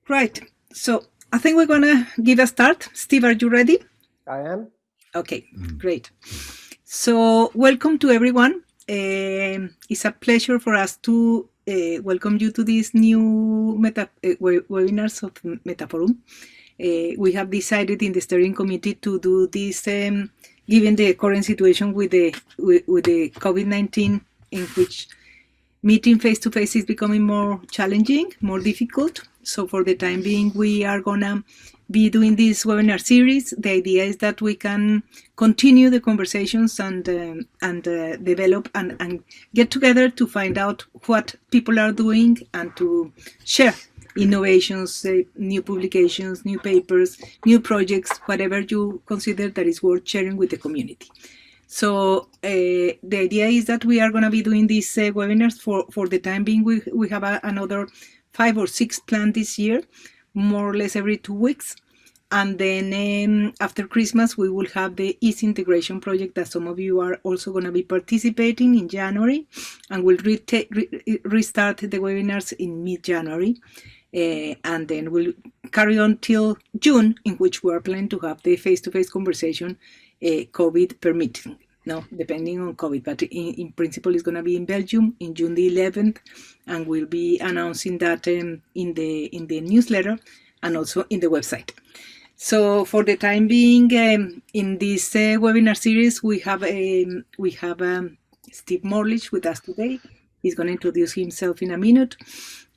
Right. So I think we're going to give a start. Steve, are you ready? I am. Okay, great. So welcome to everyone. It's a pleasure for us to welcome you to these new webinars of Metaphorum. We have decided in the steering committee to do this, given the current situation with the COVID-19, in which meeting face-to-face is becoming more challenging, more difficult. So for the time being, we are going to be doing this webinar series. The idea is that we can continue the conversations and develop and get together to find out what people are doing and to share innovations, new publications, new papers, new projects, whatever you consider that is worth sharing with the community. So the idea is that we are going to be doing these webinars for the time being. We have another 5 or 6 planned this year, more or less every 2 weeks. And then after Christmas, we will have the Easy Integration project that some of you are also going to be participating in January. And we'll restart the webinars in mid-January. And then we'll carry on till June, in which we are planning to have the face-to-face conversation, COVID permitting, depending on COVID, but in principle it's going to be in Belgium in June the 11th, and we'll be announcing that in the newsletter and also in the website. So for the time being, in this webinar series, we have Steve Morlidge with us today. He's going to introduce himself in a minute.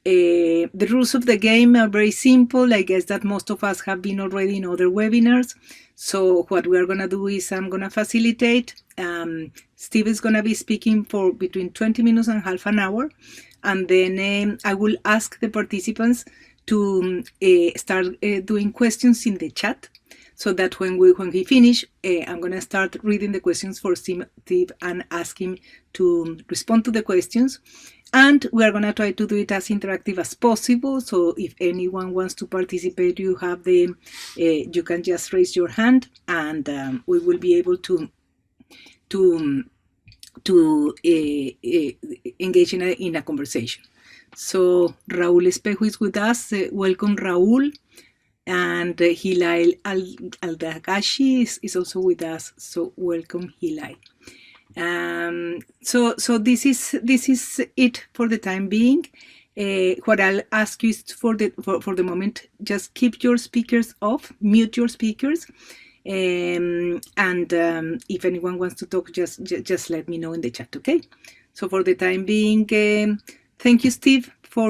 The rules of the game are very simple. I guess that most of us have been already in other webinars. So what we are going to do is I'm going to facilitate. Steve is going to be speaking for between 20 minutes and half an hour. And then I will ask the participants to start doing questions in the chat, so that when we finish, I'm going to start reading the questions for Steve and ask him to respond to the questions. And we are going to try to do it as interactive as possible. So if anyone wants to participate, you have you can just raise your hand, and we will be able to engage in a conversation. So Raúl Espejo is with us. Welcome, Raúl. And Hilal Al-Dagashi is also with us. So welcome, Hilal. So this is it for the time being. What I'll ask you is for the moment, just keep your speakers off, mute your speakers, and if anyone wants to talk, just let me know in the chat, okay? So for the time being, thank you, Steve, for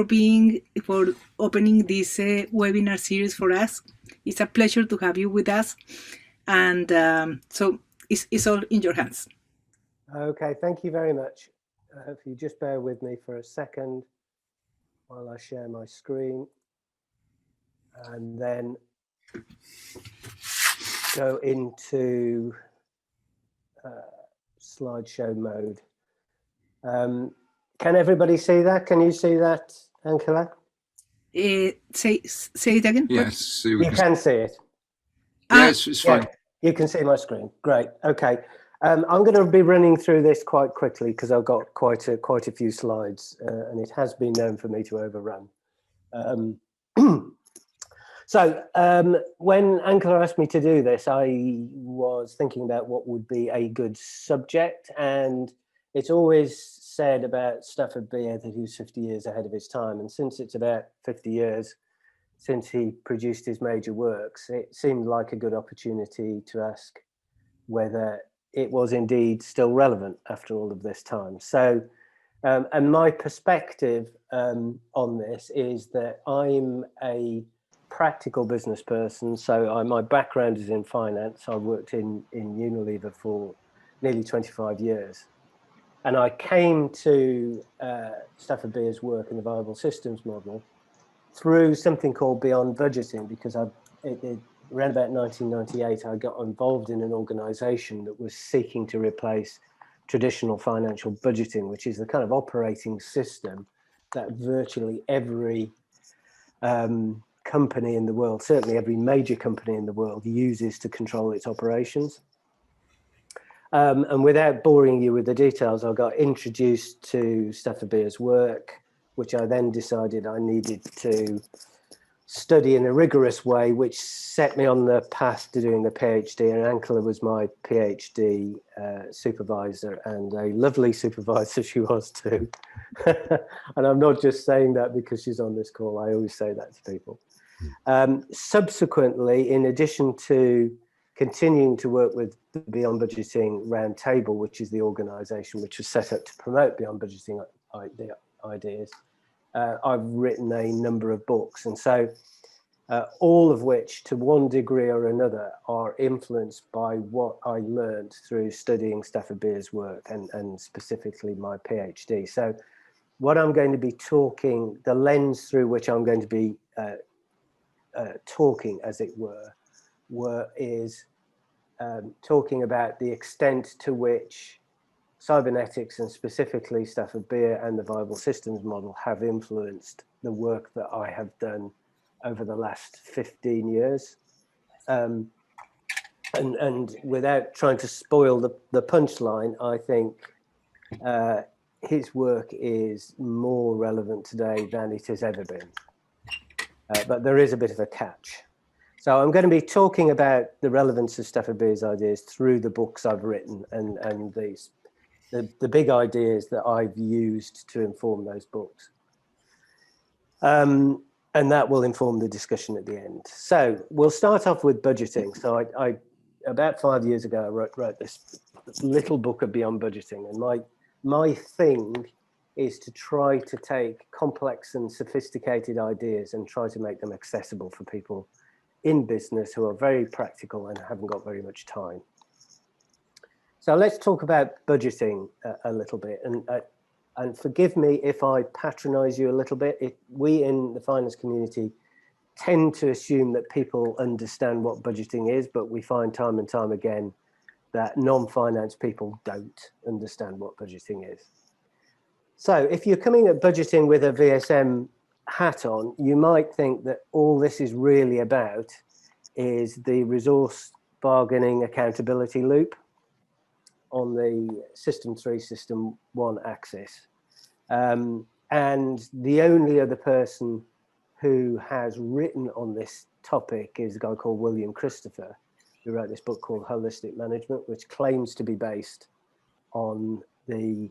opening this webinar series for us. It's a pleasure to have you with us, and so it's all in your hands. Okay, thank you very much. If you just bear with me for a second while I share my screen, and then go into slideshow mode. Can everybody see that? Can you see that, Angela? Say it again. Yes, you can see it. Yes, it's fine. You can see my screen. Great. Okay. I'm going to be running through this quite quickly because I've got quite a few slides, and it has been known for me to overrun. So when Angela asked me to do this, I was thinking about what would be a good subject, and it's always said about Stafford Beer that he was 50 years ahead of his time, and since it's about 50 years since he produced his major works, it seemed like a good opportunity to ask whether it was indeed still relevant after all of this time. So, and my perspective on this is that I'm a practical business person. So my background is in finance. I worked in Unilever for nearly 25 years. And I came to Stafford Beer's work in the viable systems model through something called Beyond Budgeting, because around about 1998, I got involved in an organization that was seeking to replace traditional financial budgeting, which is the kind of operating system that virtually every company in the world, certainly every major company in the world, uses to control its operations. And without boring you with the details, I got introduced to Stafford Beer's work, which I then decided I needed to study in a rigorous way, which set me on the path to doing the PhD. And Angela was my PhD supervisor, and a lovely supervisor she was too. And I'm not just saying that because she's on this call. I always say that to people. Subsequently, in addition to continuing to work with the Beyond Budgeting Roundtable, which is the organisation which was set up to promote Beyond Budgeting ideas, I've written a number of books, and so all of which, to one degree or another, are influenced by what I learned through studying Stafford Beer's work and specifically my PhD. So what I'm going to be talking, the lens through which I'm going to be talking, as it were, is talking about the extent to which cybernetics, and specifically Stafford Beer and the viable systems model, have influenced the work that I have done over the last 15 years. And without trying to spoil the punchline, I think his work is more relevant today than it has ever been. But there is a bit of a catch. So I'm going to be talking about the relevance of Stafford Beer's ideas through the books I've written and the big ideas that I've used to inform those books. And that will inform the discussion at the end. So we'll start off with budgeting. So I about 5 years ago, I wrote this little book of Beyond Budgeting. And my thing is to try to take complex and sophisticated ideas and try to make them accessible for people in business who are very practical and haven't got very much time. So let's talk about budgeting a little bit. And forgive me if I patronize you a little bit. We in the finance community tend to assume that people understand what budgeting is, but we find time and time again that non-finance people don't understand what budgeting is. So if you're coming at budgeting with a VSM hat on, you might think that all this is really about is the resource bargaining accountability loop on the System 3, System 1 axis. And the only other person who has written on this topic is a guy called William Christopher, who wrote this book called Holistic Management, which claims to be based on the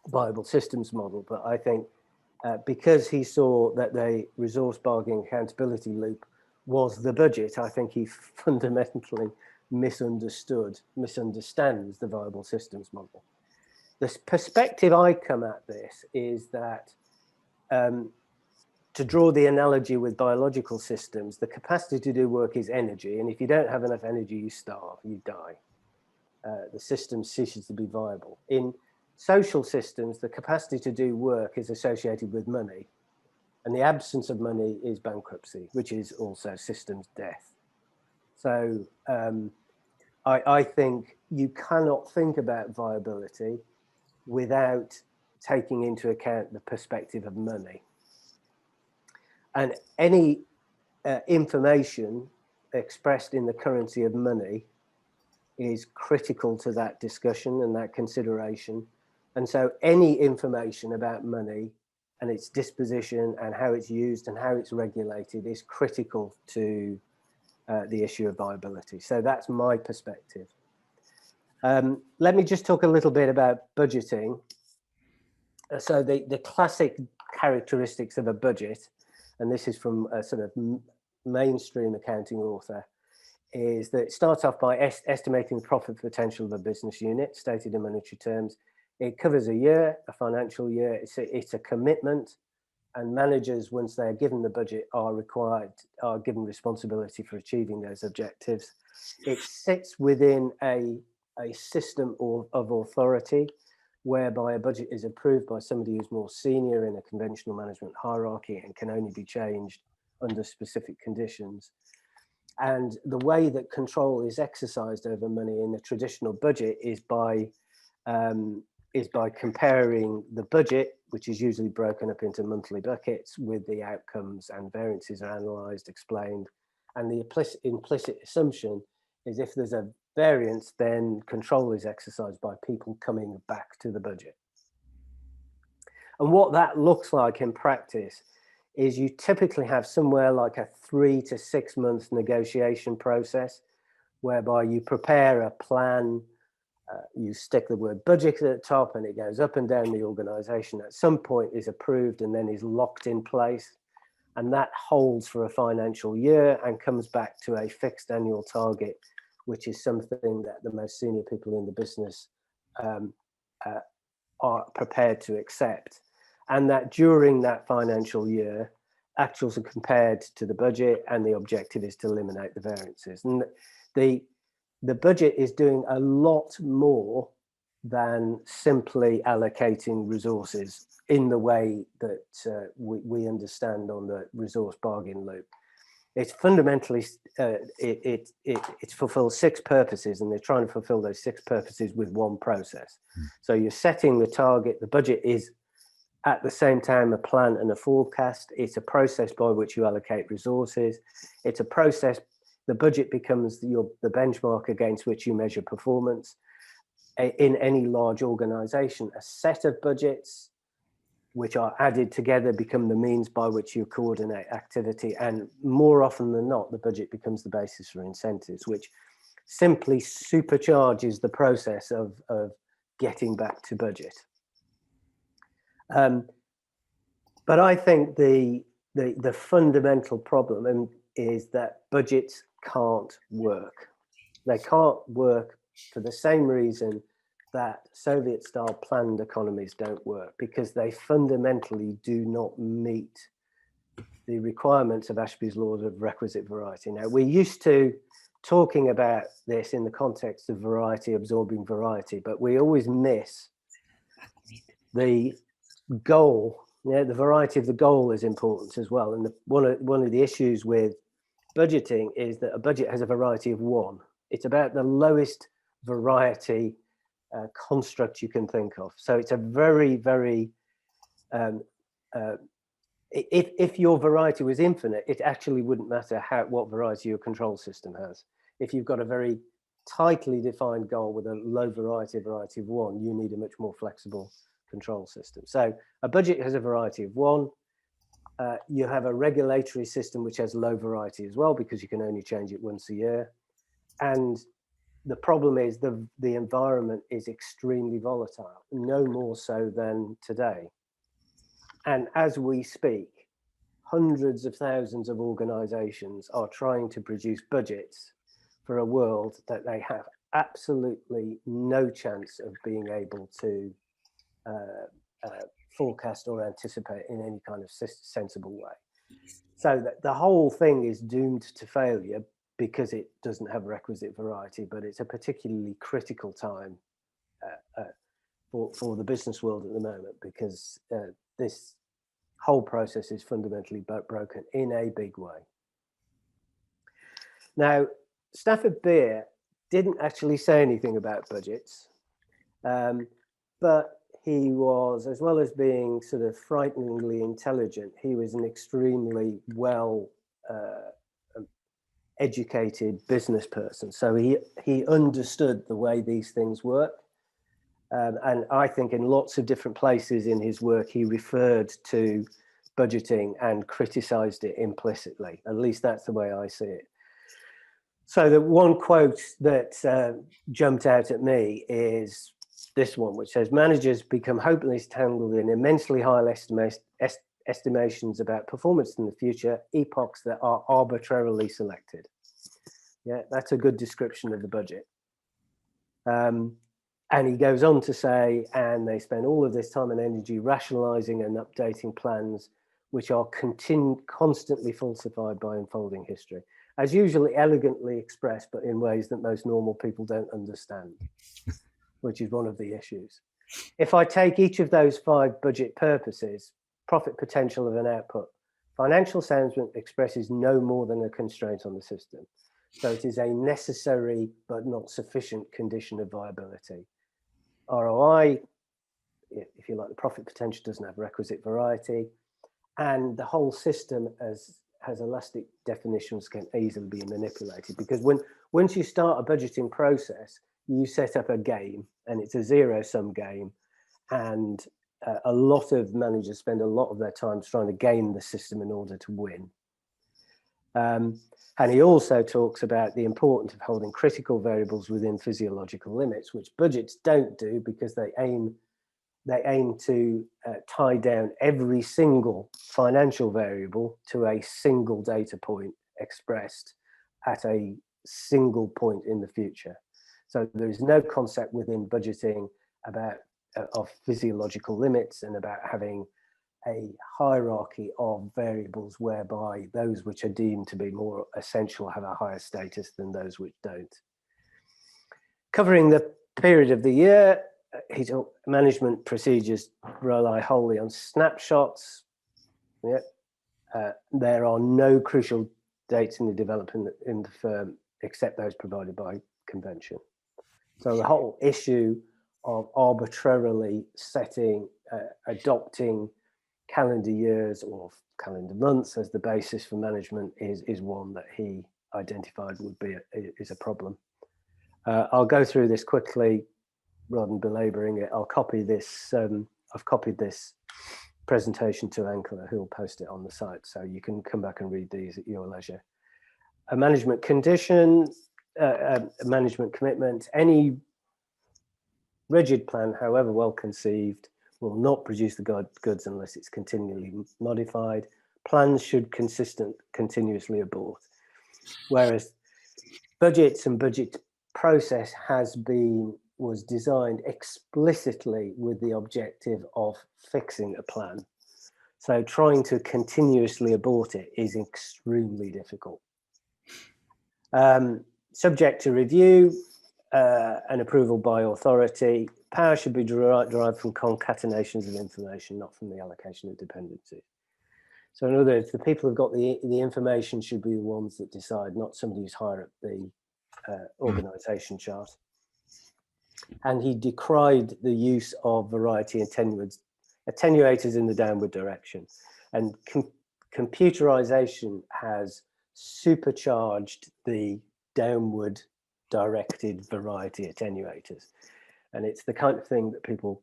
viable systems model. But I think because he saw that the resource bargaining accountability loop was the budget, I think he fundamentally misunderstands the viable systems model. The perspective I come at this is that to draw the analogy with biological systems, the capacity to do work is energy. And if you don't have enough energy, you starve, you die. The system ceases to be viable. In social systems, the capacity to do work is associated with money. And the absence of money is bankruptcy, which is also systems death. So I think you cannot think about viability without taking into account the perspective of money. And any information expressed in the currency of money is critical to that discussion and that consideration. And so any information about money and its disposition and how it's used and how it's regulated is critical to the issue of viability. So that's my perspective. Let me just talk a little bit about budgeting. So the classic characteristics of a budget, and this is from a sort of mainstream accounting author, is that it starts off by estimating the profit potential of a business unit, stated in monetary terms. It covers a year, a financial year. It's a commitment, and managers, once they are given the budget, are given responsibility for achieving those objectives. It sits within a system of authority, whereby a budget is approved by somebody who's more senior in a conventional management hierarchy and can only be changed under specific conditions. And the way that control is exercised over money in a traditional budget is by comparing the budget, which is usually broken up into monthly buckets, with the outcomes, and variances are analysed, explained. And the implicit assumption is if there's a variance, then control is exercised by people coming back to the budget. And what that looks like in practice is you typically have somewhere like a 3 to 6 month negotiation process, whereby you prepare a plan, you stick the word budget at the top, and it goes up and down the organization. At some point is approved and then is locked in place. And that holds for a financial year and comes back to a fixed annual target, which is something that the most senior people in the business are prepared to accept. And that during that financial year, actuals are compared to the budget, and the objective is to eliminate the variances. And the budget is doing a lot more than simply allocating resources in the way that we understand on the resource bargain loop. It's fundamentally, it fulfills 6 purposes, and they're trying to fulfill those 6 purposes with one process. So you're setting the target. The budget is at the same time a plan and a forecast. It's a process by which you allocate resources. It's a process. The budget becomes the benchmark against which you measure performance. In any large organization, a set of budgets which are added together become the means by which you coordinate activity. And more often than not, the budget becomes the basis for incentives, which simply supercharges the process of getting back to budget. But I think the fundamental problem is that budgets can't work. They can't work for the same reason that Soviet-style planned economies don't work, because they fundamentally do not meet the requirements of Ashby's laws of requisite variety. Now, we're used to talking about this in the context of variety absorbing variety, but we always miss the goal. The variety of the goal is important as well. And one of the issues with budgeting is that a budget has a variety of 1. It's about the lowest variety construct you can think of. So it's a very, very, if your variety was infinite, it actually wouldn't matter what variety your control system has. If you've got a very tightly defined goal with a low variety of 1, you need a much more flexible control system. So a budget has a variety of 1. You have a regulatory system which has low variety as well, because you can only change it once a year. And the problem is the environment is extremely volatile, no more so than today. And as we speak, hundreds of thousands of organizations are trying to produce budgets for a world that they have absolutely no chance of being able to forecast or anticipate in any kind of sensible way. So that the whole thing is doomed to failure because it doesn't have requisite variety, but it's a particularly critical time for the business world at the moment, because this whole process is fundamentally broken in a big way. Now, Stafford Beer didn't actually say anything about budgets, but he was, as well as being sort of frighteningly intelligent, he was an extremely well educated business person. So he understood the way these things work. And I think in lots of different places in his work, he referred to budgeting and criticized it implicitly. At least that's the way I see it. So the one quote that jumped out at me is this one, which says, "Managers become hopelessly tangled in immensely high estimations about performance in the future, epochs that are arbitrarily selected." Yeah, that's a good description of the budget. And he goes on to say, and they spend all of this time and energy rationalizing and updating plans, which are constantly falsified by unfolding history, as usually elegantly expressed, but in ways that most normal people don't understand, which is one of the issues. If I take each of those 5 budget purposes, profit potential of an output, financial soundness expresses no more than a constraint on the system. So it is a necessary but not sufficient condition of viability. ROI, if you like, the profit potential doesn't have requisite variety, and the whole system has elastic definitions, can easily be manipulated, because once you start a budgeting process, you set up a game, and it's a zero-sum game, and a lot of managers spend a lot of their time trying to game the system in order to win. And he also talks about the importance of holding critical variables within physiological limits, which budgets don't do because they aim to tie down every single financial variable to a single data point expressed at a single point in the future. So there is no concept within budgeting about of physiological limits and about having a hierarchy of variables whereby those which are deemed to be more essential have a higher status than those which don't. Covering the period of the year, his management procedures rely wholly on snapshots. There are no crucial dates in the development in the firm except those provided by convention. So the whole issue of arbitrarily setting, adopting calendar years or calendar months as the basis for management is one that he identified would be is a problem. I'll go through this quickly rather than belaboring it. I'll copy this. I've copied this presentation to Ankara, who will post it on the site, so you can come back and read these at your leisure. A management condition, a management commitment. Any rigid plan, however well conceived, will not produce the goods unless it's continually modified. Plans should continuously abort. Whereas budgets and budget process was designed explicitly with the objective of fixing a plan. So trying to continuously abort it is extremely difficult. Subject to review and approval by authority. Power should be derived from concatenations of information, not from the allocation of dependency. So in other words, the people who've got the information should be the ones that decide, not somebody who's higher up the organization chart. And he decried the use of variety attenuators in the downward direction. And computerization has supercharged the downward directed variety attenuators. And it's the kind of thing that people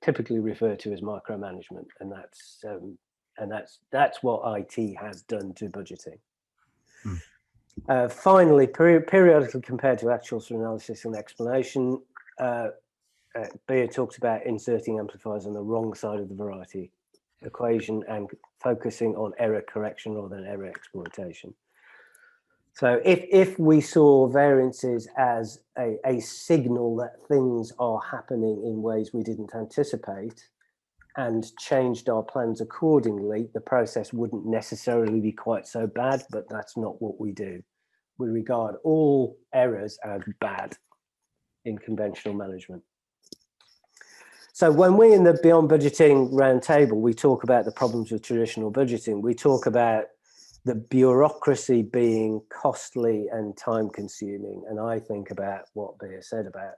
typically refer to as micromanagement. And that's what IT has done to budgeting. Finally, periodically compared to actuals for analysis and explanation, Beer talks about inserting amplifiers on the wrong side of the variety equation and focusing on error correction rather than error exploitation. So if we saw variances as a signal that things are happening in ways we didn't anticipate and changed our plans accordingly, the process wouldn't necessarily be quite so bad, but that's not what we do. We regard all errors as bad in conventional management. So when we in the Beyond Budgeting Roundtable, we talk about the problems with traditional budgeting, we talk about the bureaucracy being costly and time consuming. And I think about what Beer said about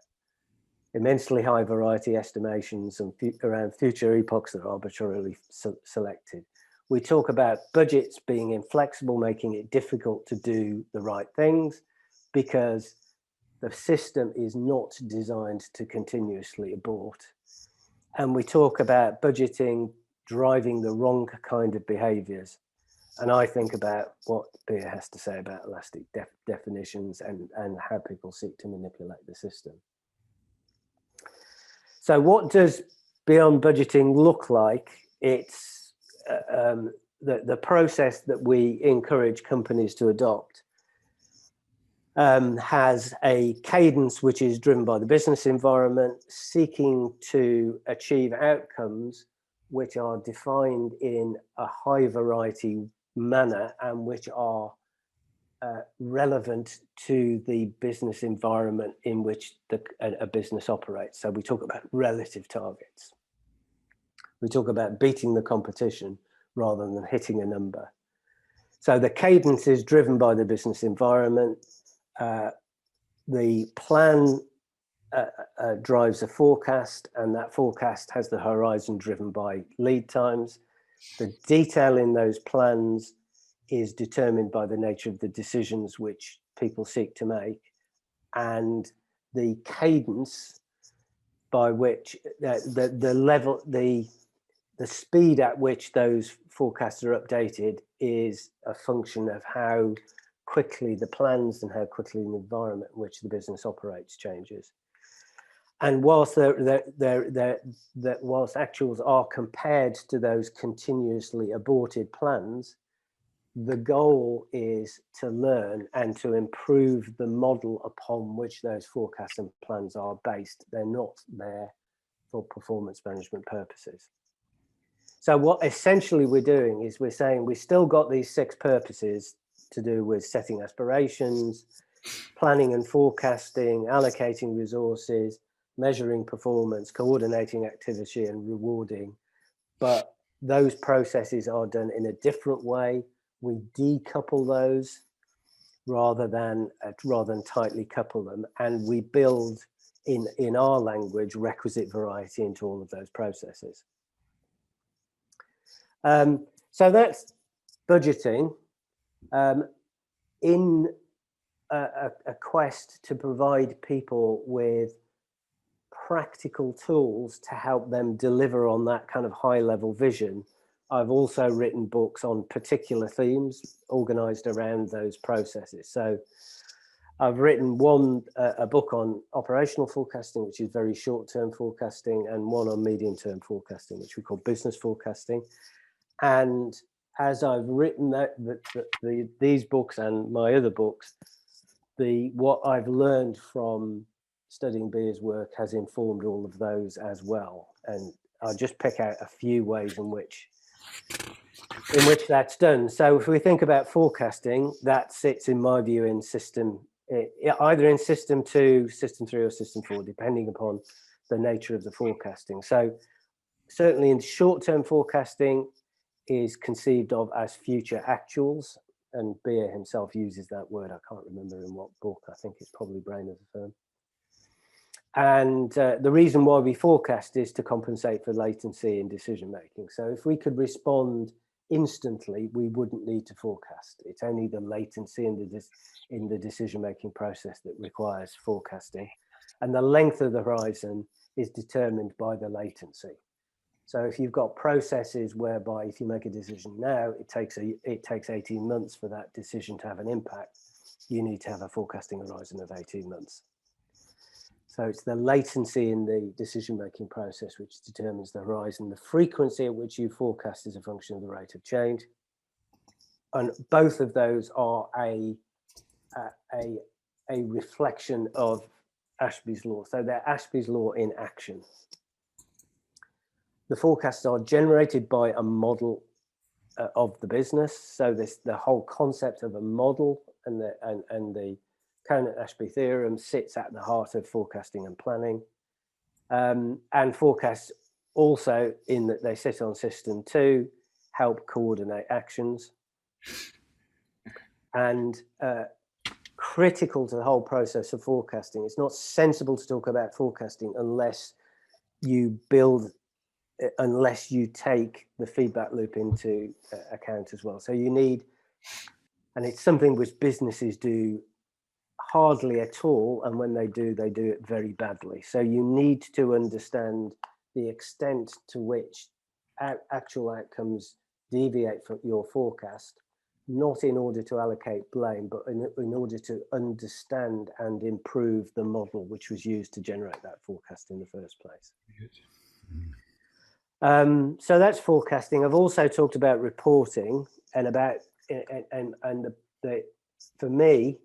immensely high variety estimations and around future epochs that are arbitrarily selected. We talk about budgets being inflexible, making it difficult to do the right things because the system is not designed to continuously abort. And we talk about budgeting driving the wrong kind of behaviors. And I think about what Beer has to say about elastic definitions and how people seek to manipulate the system. So what does Beyond Budgeting look like? It's the process that we encourage companies to adopt has a cadence which is driven by the business environment, seeking to achieve outcomes which are defined in a high variety manner and which are relevant to the business environment in which a business operates. So we talk about relative targets. We talk about beating the competition rather than hitting a number. So the cadence is driven by the business environment. The plan drives a forecast, and that forecast has the horizon driven by lead times. The detail in those plans is determined by the nature of the decisions which people seek to make, and the cadence by which the speed at which those forecasts are updated is a function of how quickly the plans and how quickly the environment in which the business operates changes. And whilst whilst actuals are compared to those continuously aborted plans, the goal is to learn and to improve the model upon which those forecasts and plans are based. They're not there for performance management purposes. So what essentially we're doing is we're saying we still got these 6 purposes to do with setting aspirations, planning and forecasting, allocating resources, measuring performance, coordinating activity and rewarding. But those processes are done in a different way. We decouple those rather than tightly couple them, and we build in our language requisite variety into all of those processes. So that's budgeting in a quest to provide people with practical tools to help them deliver on that kind of high level vision. I've also written books on particular themes organized around those processes. So I've written a book on operational forecasting, which is very short-term forecasting, and one on medium-term forecasting, which we call business forecasting. And as I've written these books and my other books, what I've learned from studying Beer's work has informed all of those as well. And I'll just pick out a few ways in which that's done. So if we think about forecasting, that sits, in my view, in either in system 2, system 3, or system 4, depending upon the nature of the forecasting. So certainly in short-term forecasting is conceived of as future actuals, and Beer himself uses that word. I can't remember in what book. I think it's probably Brain of the Firm. And the reason why we forecast is to compensate for latency in decision making. So if we could respond instantly, we wouldn't need to forecast. It's only the latency in the decision making process that requires forecasting, and the length of the horizon is determined by the latency. So if you've got processes whereby if you make a decision now, it takes 18 months for that decision to have an impact, you need to have a forecasting horizon of 18 months. So it's the latency in the decision-making process which determines the horizon. The frequency at which you forecast is a function of the rate of change. And both of those are a reflection of Ashby's law. So they're Ashby's law in action. The forecasts are generated by a model of the business. So the whole concept of a model and the Cohen-Ashby theorem sits at the heart of forecasting and planning. And forecasts also, in that they sit on system 2, help coordinate actions. And critical to the whole process of forecasting, it's not sensible to talk about forecasting unless you take the feedback loop into account as well. So you need, and it's something which businesses do hardly at all, and when they do it very badly. So you need to understand the extent to which actual outcomes deviate from your forecast, not in order to allocate blame, but in order to understand and improve the model which was used to generate that forecast in the first place. So that's forecasting. I've also talked about reporting and about for me,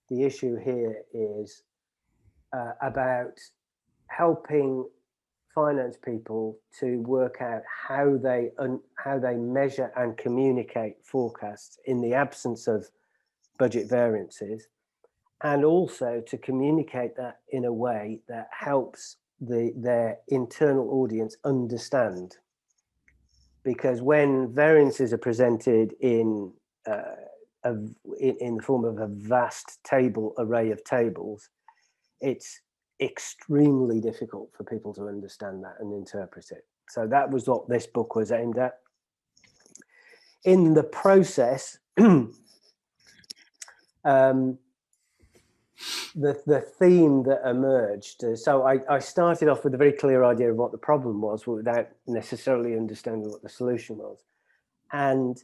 the issue here is about helping finance people to work out how they measure and communicate forecasts in the absence of budget variances, and also to communicate that in a way that helps their internal audience understand. Because when variances are presented in the form of a vast array of tables, it's extremely difficult for people to understand that and interpret it. So that was what this book was aimed at. In the process, the theme that emerged. So I started off with a very clear idea of what the problem was, without necessarily understanding what the solution was. And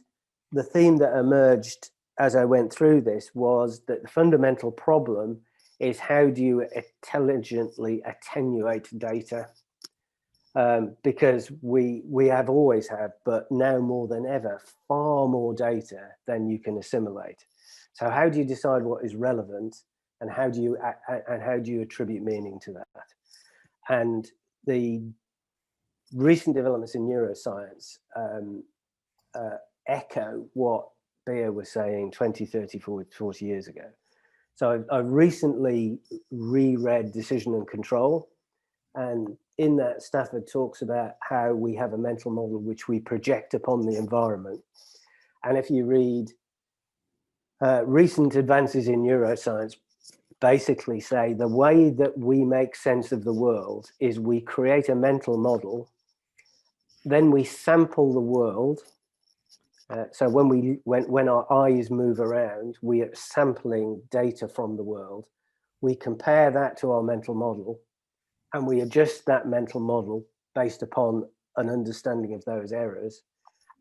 the theme that emerged as I went through this was that the fundamental problem is, how do you intelligently attenuate data? Because we have always had, but now more than ever, far more data than you can assimilate. So how do you decide what is relevant, and how do you attribute meaning to that? And the recent developments in neuroscience echo what Beer was saying 20, 30, 40 years ago. So I recently reread Decision and Control, and in that, Stafford talks about how we have a mental model which we project upon the environment. And if you read recent advances in neuroscience, basically say the way that we make sense of the world is we create a mental model, then we sample the world. So when our eyes move around, we are sampling data from the world. We compare that to our mental model, and we adjust that mental model based upon an understanding of those errors.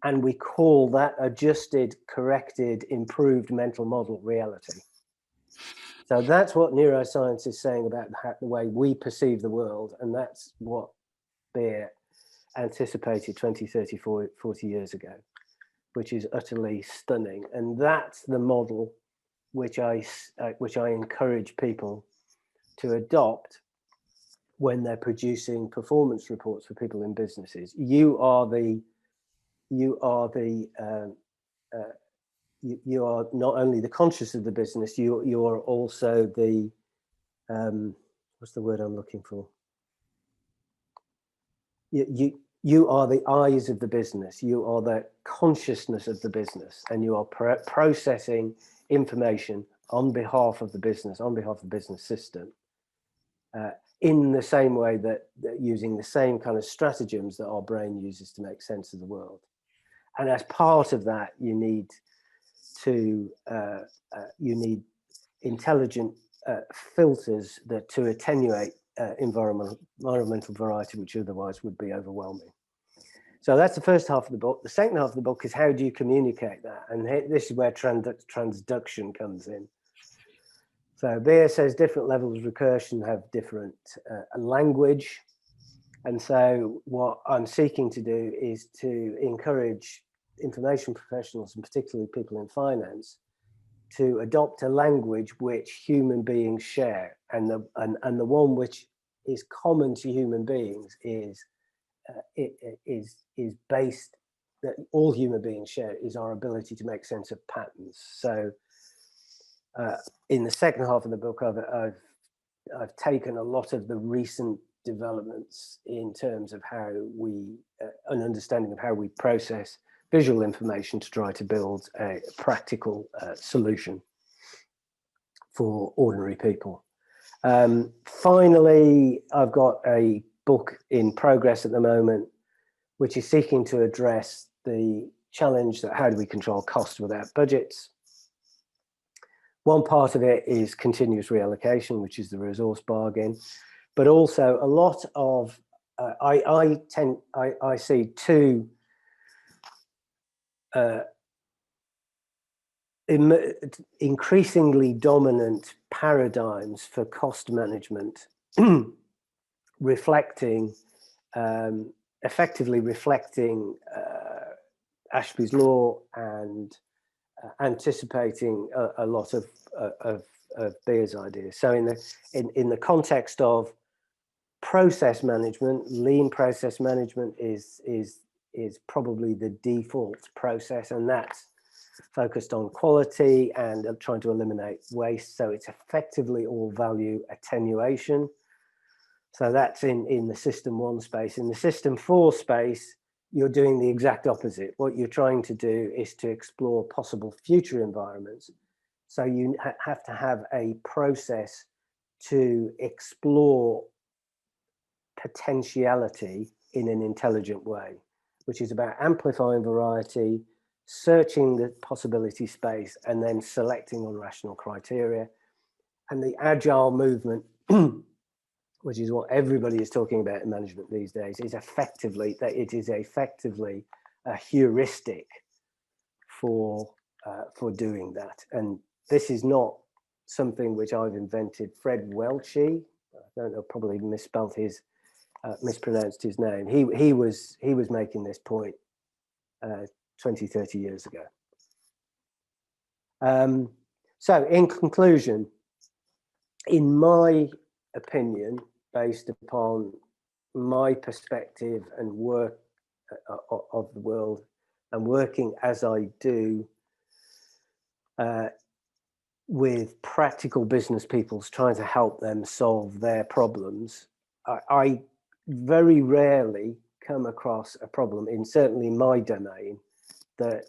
And we call that adjusted, corrected, improved mental model reality. So that's what neuroscience is saying about the way we perceive the world. And that's what Beer anticipated 20, 30, 40 years ago, which is utterly stunning. And that's the model which I encourage people to adopt when they're producing performance reports for people in businesses. You are not only the conscious of the business, you are also the what's the word I'm looking for? You are the eyes of the business. You are the consciousness of the business, and you are processing information on behalf of the business, on behalf of the business system, in the same way that using the same kind of stratagems that our brain uses to make sense of the world. And as part of that, you need intelligent filters to attenuate environmental variety, which otherwise would be overwhelming. So that's the first half of the book. The second half of the book is, how do you communicate that? And this is where transduction comes in. So Beer says different levels of recursion have different language. And so what I'm seeking to do is to encourage information professionals, and particularly people in finance, to adopt a language which human beings share. And the one which is common to human beings is based, that all human beings share, is our ability to make sense of patterns. So in the second half of the book, I've taken a lot of the recent developments in terms of how an understanding of how we process visual information to try to build a practical solution for ordinary people. Finally, I've got a book in progress at the moment, which is seeking to address the challenge that, how do we control costs without budgets? One part of it is continuous reallocation, which is the resource bargain, but also a lot of, I see two increasingly dominant paradigms for cost management, effectively reflecting Ashby's law and anticipating a lot of Beer's ideas. So in the context of process management, lean process management is probably the default process, and that's focused on quality and trying to eliminate waste. So it's effectively all value attenuation. So that's in the system 1 space. In the system 4 space, you're doing the exact opposite. What you're trying to do is to explore possible future environments. So you have to have a process to explore potentiality in an intelligent way, which is about amplifying variety, searching the possibility space, and then selecting on rational criteria. And the agile movement, which is what everybody is talking about in management these days, is effectively a heuristic for doing that. And this is not something which I've invented. Fred Welchie, I don't know, probably mispronounced his name. He was making this point 20, 30 years ago. So in conclusion, in my opinion, based upon my perspective and work of the world and working as I do with practical business people trying to help them solve their problems, I very rarely come across a problem in certainly my domain that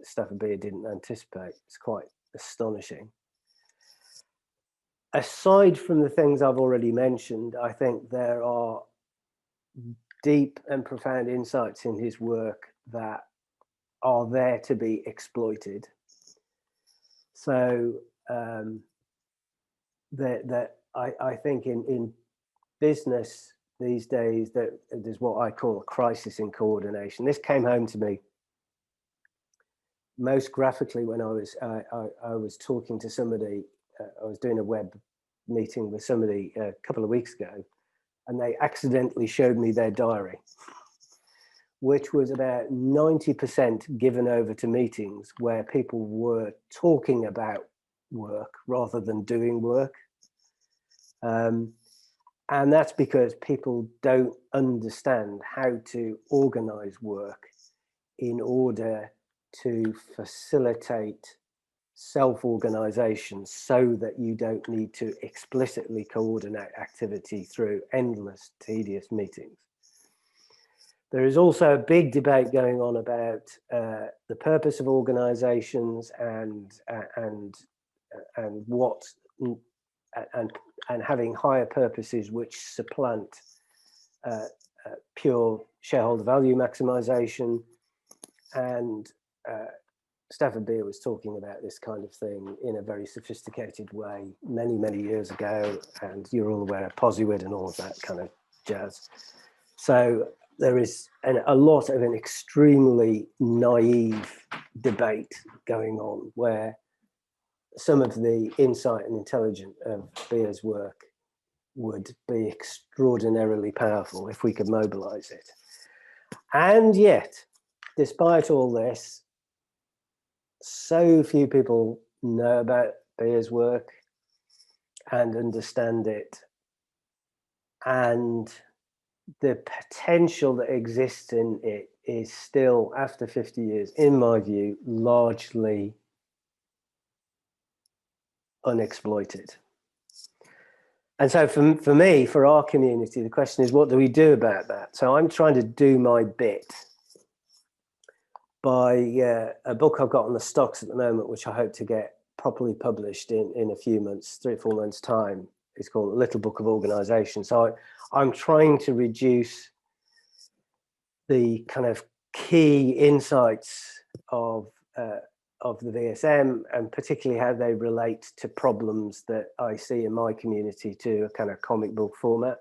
Stafford Beer didn't anticipate. It's quite astonishing. Aside from the things I've already mentioned, I think there are deep and profound insights in his work that are there to be exploited. So that I think in business these days that there's what I call a crisis in coordination. This came home to me most graphically when I was talking to somebody. I was doing a web meeting with somebody a couple of weeks ago, and they accidentally showed me their diary, which was about 90% given over to meetings where people were talking about work rather than doing work. And that's because people don't understand how to organize work in order to facilitate self-organization so that you don't need to explicitly coordinate activity through endless, tedious meetings. There is also a big debate going on about the purpose of organizations and what and having higher purposes which supplant pure shareholder value maximization. And Stafford Beer was talking about this kind of thing in a very sophisticated way many, many years ago, and you're all aware of Posywid and all of that kind of jazz. So there is a lot of an extremely naive debate going on where some of the insight and intelligence of Beer's work would be extraordinarily powerful if we could mobilize it. And yet, despite all this, so few people know about Beer's work and understand it, and the potential that exists in it is still, after 50 years, in my view, largely unexploited. And so for me, for our community, the question is, what do we do about that? So I'm trying to do my bit by a book I've got on the stocks at the moment, which I hope to get properly published in a few months, 3 or 4 months' time. It's called A Little Book of Organization. So I'm trying to reduce the kind of key insights of the VSM, and particularly how they relate to problems that I see in my community, to a kind of comic book format,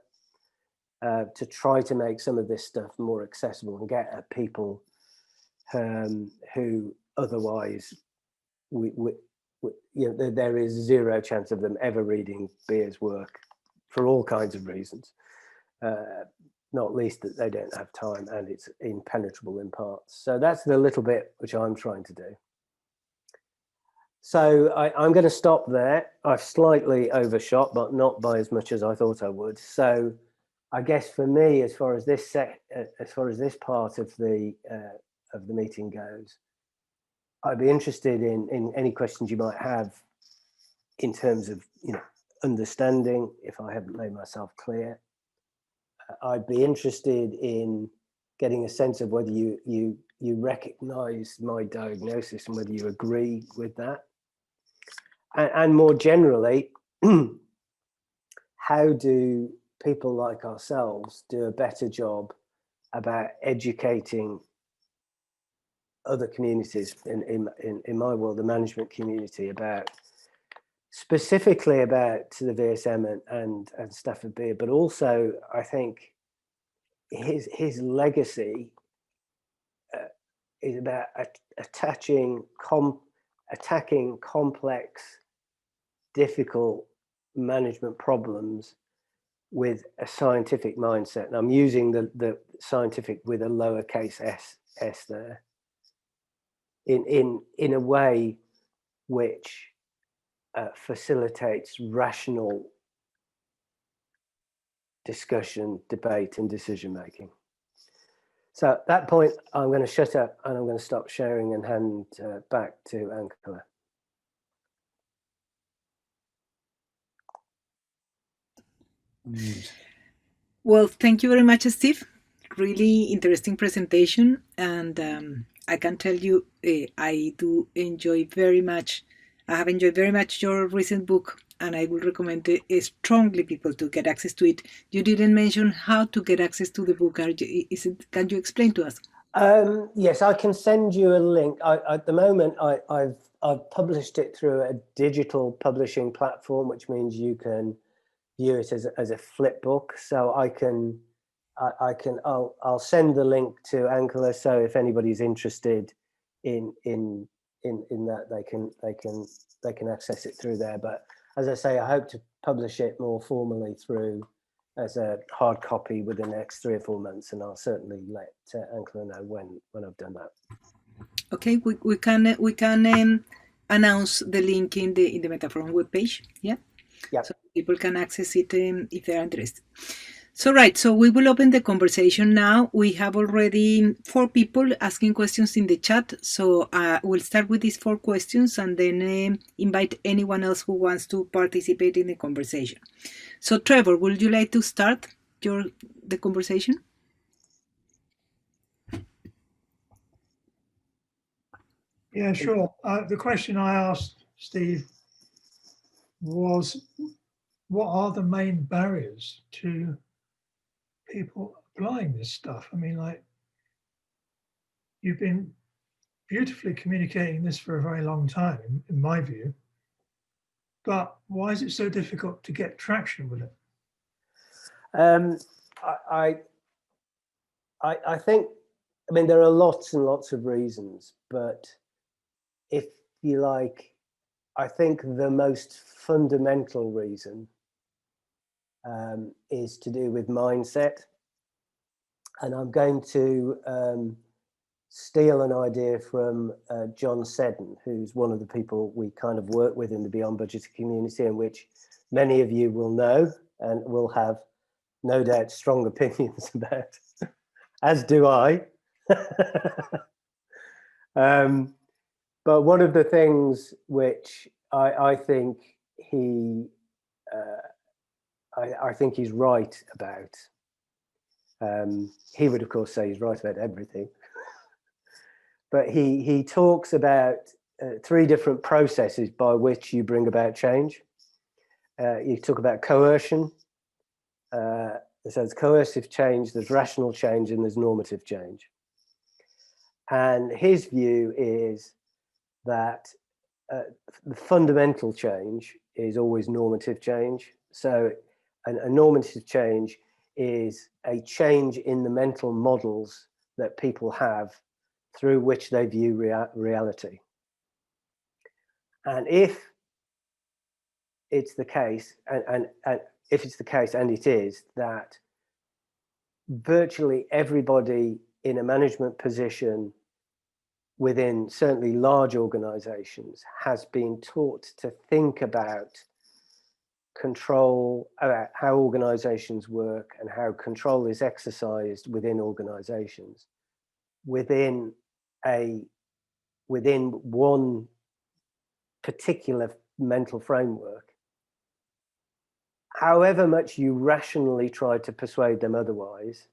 to try to make some of this stuff more accessible and get at people who otherwise there is zero chance of them ever reading Beer's work for all kinds of reasons, not least that they don't have time and it's impenetrable in parts. So that's the little bit which I'm trying to do. So I'm going to stop there. I've slightly overshot, but not by as much as I thought I would. So I guess for me, as far as this part of the meeting goes, I'd be interested in any questions you might have in terms of understanding, if I haven't made myself clear. I'd be interested in getting a sense of whether you recognize my diagnosis and whether you agree with that. And more generally, how do people like ourselves do a better job about educating other communities in my world, the management community, about specifically about the VSM and Stafford Beer, but also I think his legacy is about attacking complex, difficult management problems with a scientific mindset. And I'm using the scientific with a lowercase s there, in a way which facilitates rational discussion, debate, and decision making. So at that point, I'm going to shut up and I'm going to stop sharing and hand back to Angela. Well, thank you very much, Steve. Really interesting presentation. And I can tell you, I do enjoy very much. I have enjoyed very much your recent book, and I would recommend it strongly people to get access to it. You didn't mention how to get access to the book. Can you explain to us? Yes, I can send you a link. At the moment, I've published it through a digital publishing platform, which means you can view it as a flip book. So I'll send the link to Angela. So if anybody's interested in that, they can access it through there. But as I say, I hope to publish it more formally through as a hard copy within the next 3 or 4 months, and I'll certainly let Angela know when I've done that. Okay, we can announce the link in the Metaphorum webpage. Yeah. Yeah. So people can access it if they are interested. So so we will open the conversation now. We have already 4 people asking questions in the chat. So we'll start with these 4 questions and then invite anyone else who wants to participate in the conversation. So Trevor, would you like to start the conversation? Yeah, sure. The question I asked Steve was, what are the main barriers to people applying this stuff? I mean, like, you've been beautifully communicating this for a very long time, in my view, but why is it so difficult to get traction with it? I think, I mean, there are lots and lots of reasons, but if you like, I think the most fundamental reason is to do with mindset. And I'm going to steal an idea from John Seddon, who's one of the people we kind of work with in the Beyond Budgeting community, and which many of you will know and will have no doubt strong opinions about, as do I. But one of the things which I think I think he's right about, he would of course say he's right about everything, but he talks about 3 different processes by which you bring about change. You talk about coercion. So there's coercive change, there's rational change, and there's normative change. And his view is that the fundamental change is always normative change. So a normative change is a change in the mental models that people have through which they view reality. And if it's the case, and if it's the case, and it is, that virtually everybody in a management position within certainly large organizations has been taught to think about control, about how organizations work and how control is exercised within organizations within one particular mental framework. However much you rationally try to persuade them otherwise,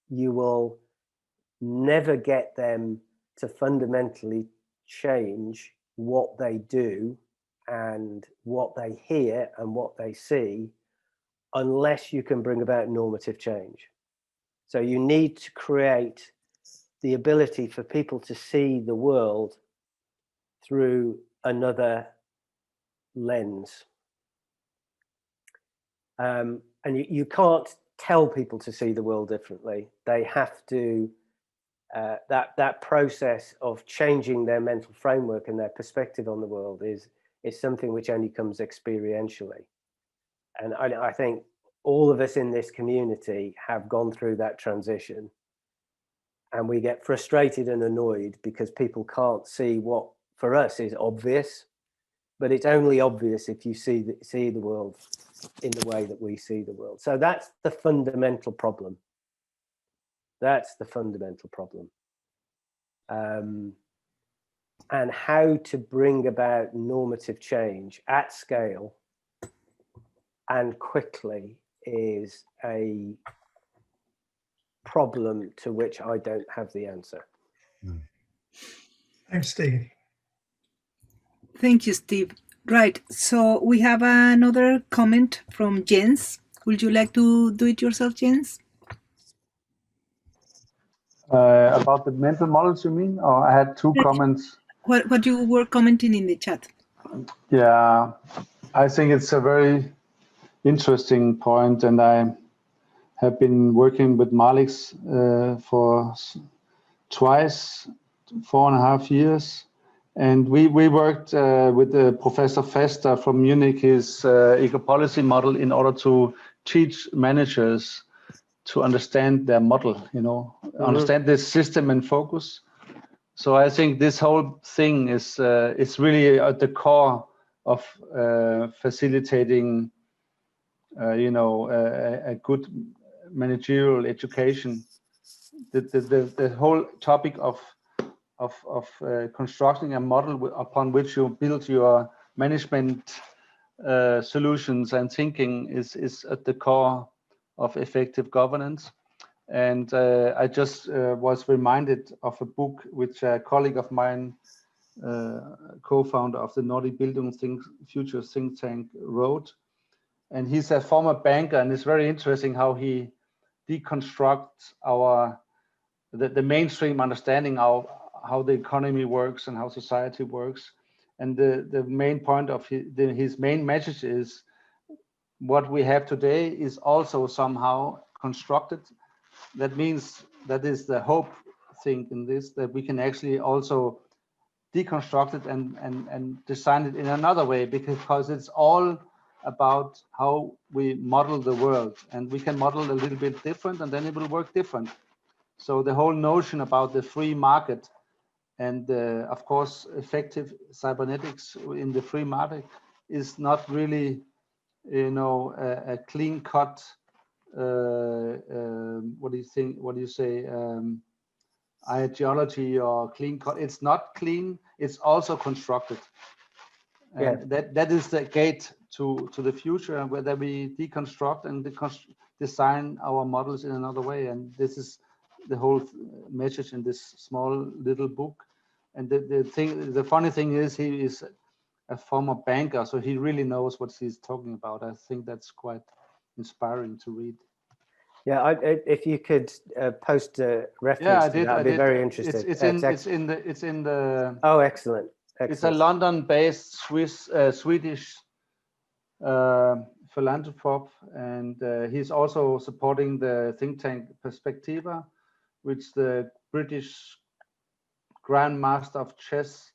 you will never get them to fundamentally change what they do and what they hear and what they see unless you can bring about normative change. So you need to create the ability for people to see the world through another lens. And you can't tell people to see the world differently. They have to, that process of changing their mental framework and their perspective on the world is something which only comes experientially. And I think all of us in this community have gone through that transition, and we get frustrated and annoyed because people can't see what for us is obvious, but it's only obvious if you see the world in the way that we see the world. So that's the fundamental problem. That's the fundamental problem. And how to bring about normative change at scale and quickly is a problem to which I don't have the answer. Thanks, Steve. Thank you, Steve. Right, so we have another comment from Jens. Would you like to do it yourself, Jens? About the mental models, you mean? Or I had two comments. What you were commenting in the chat. Yeah, I think it's a very interesting point, and I have been working with Marlix for twice, 4.5 years. And we worked with Professor Fester from Munich, his eco-policy model, in order to teach managers to understand their model, understand this system and focus. So I think this whole thing is really at the core of facilitating, a good managerial education. The whole topic of constructing a model upon which you build your management solutions and thinking is at the core of effective governance. And I just was reminded of a book which a colleague of mine, co-founder of the Nordic Building Future think tank, wrote. And he's a former banker, and it's very interesting how he deconstructs the mainstream understanding of how the economy works and how society works. And the main point of his main message is what we have today is also somehow constructed. That means that is the hope thing in this, that we can actually also deconstruct it and design it in another way, because it's all about how we model the world, and we can model a little bit different and then it will work different. So the whole notion about the free market and of course effective cybernetics in the free market is not really a clean cut what do you say ideology or clean cut. It's not clean, it's also constructed. And that is the gate to the future, whether we deconstruct and design our models in another way. And this is the whole message in this small little book. And the funny thing is, he is a former banker, so he really knows what he's talking about. I think that's quite inspiring to read. Yeah, if you could post a reference to that, I'd be very interested. It's in the. Oh, excellent. It's a London-based Swedish philanthropist, and he's also supporting the think tank Perspectiva, which the British Grandmaster of Chess,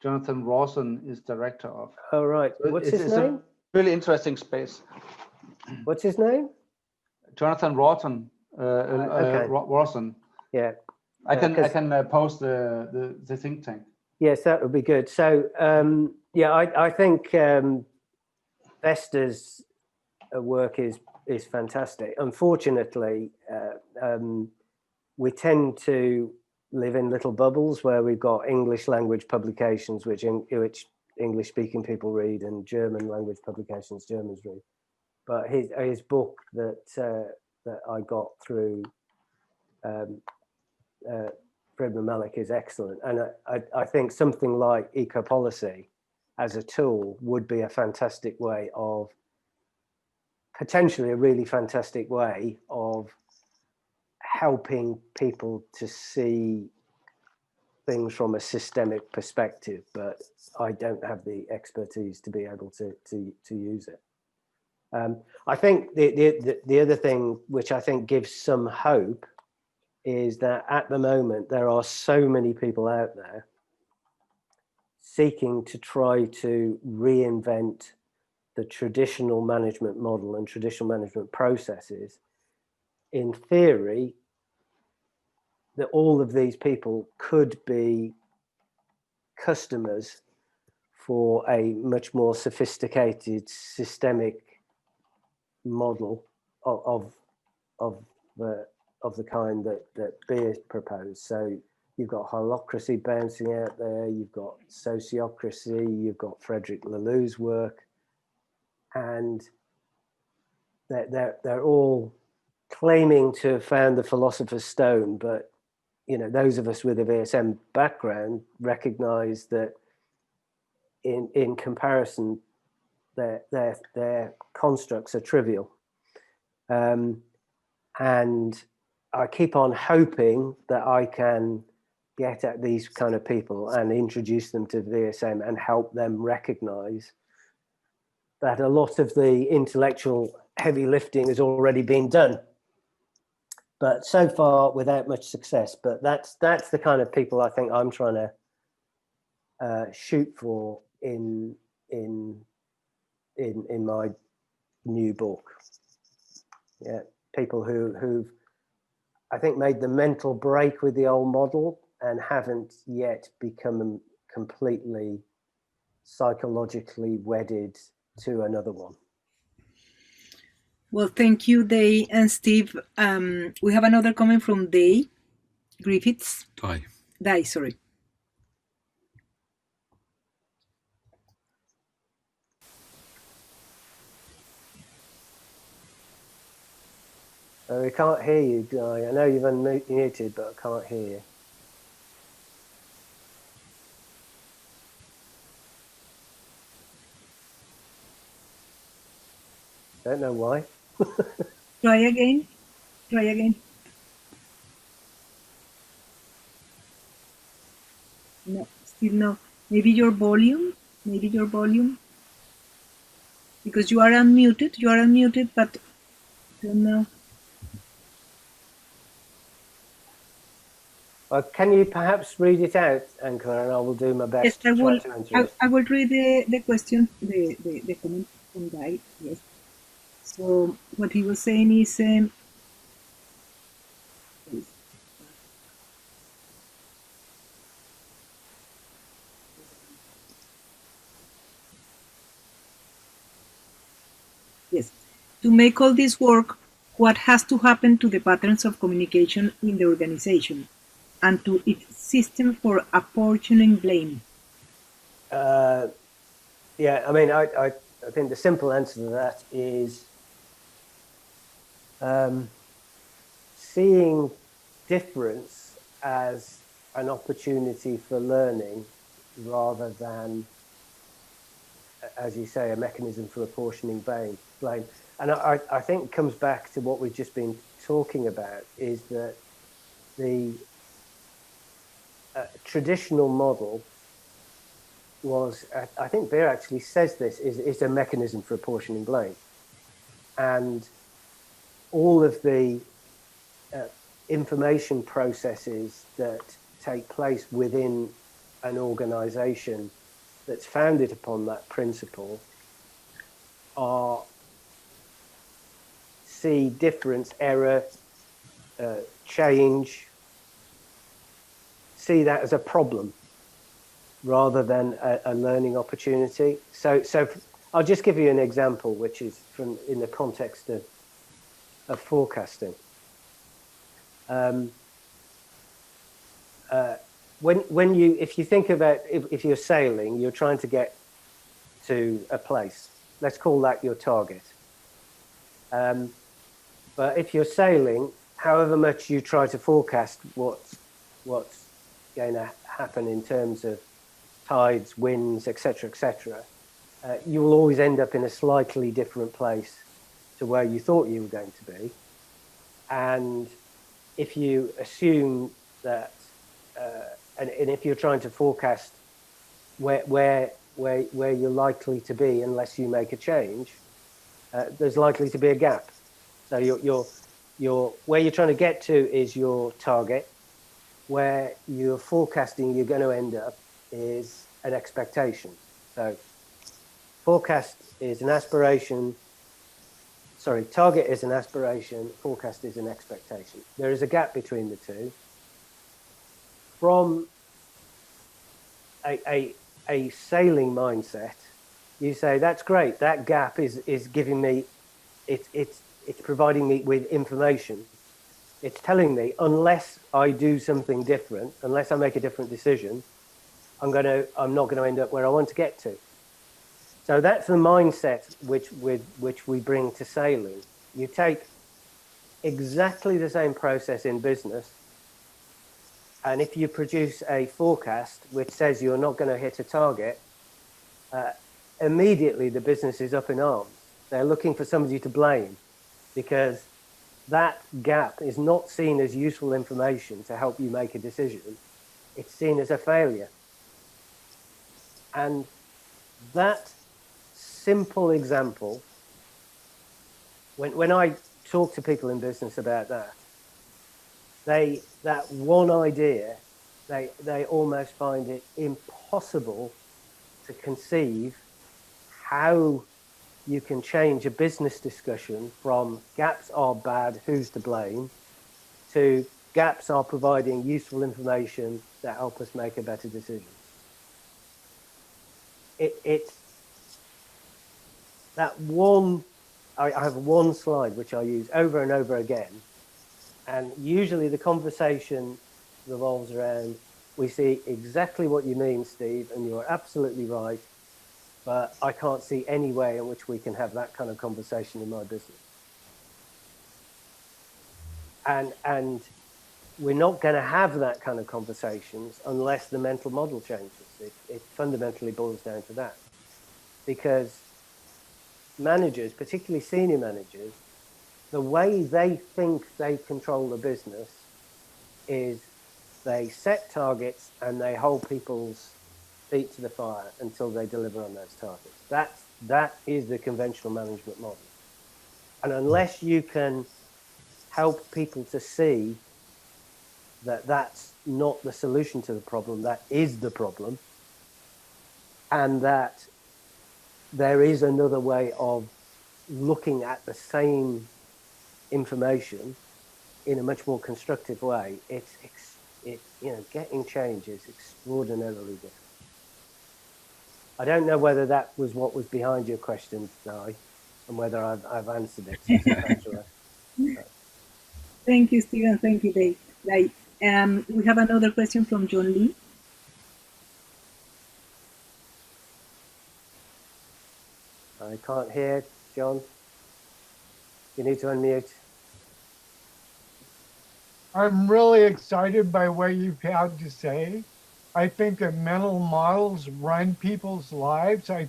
Jonathan Rawson, is director of. Oh, right. So What's his name? A really interesting space. What's his name? Jonathan Rawson. Okay. Rawson. Yeah. I can post the think tank. Yes, that would be good. So, yeah, I think Vester's work is fantastic. Unfortunately, we tend to live in little bubbles where we've got English language publications, which English speaking people read, and German language publications Germans read. But his book that I got through Fred Malik is excellent, and I think something like eco-policy as a tool would be a fantastic way of, potentially a really fantastic way of helping people to see things from a systemic perspective, but I don't have the expertise to be able to use it. I think the other thing which I think gives some hope is that at the moment there are so many people out there seeking to try to reinvent the traditional management model and traditional management processes. In theory, that all of these people could be customers for a much more sophisticated systemic model of the kind that Beer proposed. So you've got holacracy bouncing out there, you've got sociocracy, you've got Frederick Laloux's work, and they're all claiming to have found the philosopher's stone, but you know, those of us with a VSM background recognize that in comparison, their constructs are trivial. And I keep on hoping that I can get at these kind of people and introduce them to VSM and help them recognize that a lot of the intellectual heavy lifting has already been done. But so far without much success. But that's the kind of people I think I'm trying to shoot for in my new book. Yeah, people who've I think made the mental break with the old model and haven't yet become completely psychologically wedded to another one. Well, thank you, Day and Steve. We have another comment from Day Griffiths. Day, sorry. We can't hear you, Guy. I know you've unmuted, but I can't hear you. Don't know why. Try again. Try again. No, still no. Maybe your volume. Maybe your volume. Because you are unmuted. You are unmuted, but I don't know. Can you perhaps read it out, Ankara, and I will do my best Yes, to try to answer it. I will read the question, the comment from Guy. Yes. So what he was saying is, yes, to make all this work, what has to happen to the patterns of communication in the organization and to its system for apportioning blame? Yeah, I mean, I think the simple answer to that is seeing difference as an opportunity for learning rather than, as you say, a mechanism for apportioning blame. And I think it comes back to what we've just been talking about, is that the traditional model was, I think Beer actually says this, is a mechanism for apportioning blame. And all of the information processes that take place within an organization that's founded upon that principle see difference, error, change, see that as a problem rather than a learning opportunity. So I'll just give you an example, which is from in the context of forecasting. If you think about if you're sailing, you're trying to get to a place. Let's call that your target. But if you're sailing, however much you try to forecast what's going to happen in terms of tides, winds, etc., you will always end up in a slightly different place to where you thought you were going to be. And if you assume that and if you're trying to forecast where you're likely to be unless you make a change, there's likely to be a gap. So where you're trying to get to is your target. Where you're forecasting you're going to end up is an expectation. So forecast is an aspiration. Sorry, target is an aspiration. Forecast is an expectation. There is a gap between the two. From a sailing mindset, you say, that's great. That gap is giving me, it's providing me with information. It's telling me, unless I do something different, unless I make a different decision, I'm not going to end up where I want to get to. So that's the mindset which we bring to sailing. You take exactly the same process in business, and if you produce a forecast which says you're not going to hit a target, immediately the business is up in arms. They're looking for somebody to blame, because that gap is not seen as useful information to help you make a decision. It's seen as a failure. And that simple example, when I talk to people in business about that, that one idea, they almost find it impossible to conceive how you can change a business discussion from gaps are bad, who's to blame, to gaps are providing useful information that help us make a better decision. It's that one, I have one slide which I use over and over again, and usually the conversation revolves around, we see exactly what you mean, Steve, and you're absolutely right, but I can't see any way in which we can have that kind of conversation in my business. And we're not going to have that kind of conversations unless the mental model changes. It fundamentally boils down to that. Because managers, particularly senior managers, the way they think they control the business is they set targets and they hold people's feet to the fire until they deliver on those targets. That is the conventional management model. And unless you can help people to see that that's not the solution to the problem, that is the problem, and that there is another way of looking at the same information in a much more constructive way, getting change is extraordinarily difficult. I don't know whether that was what was behind your question, Guy, and whether I've answered it. Thank you, Stephen. Thank you, Dave. We have another question from John Lee. I can't hear, John. You need to unmute. I'm really excited by what you've had to say. I think that mental models run people's lives. I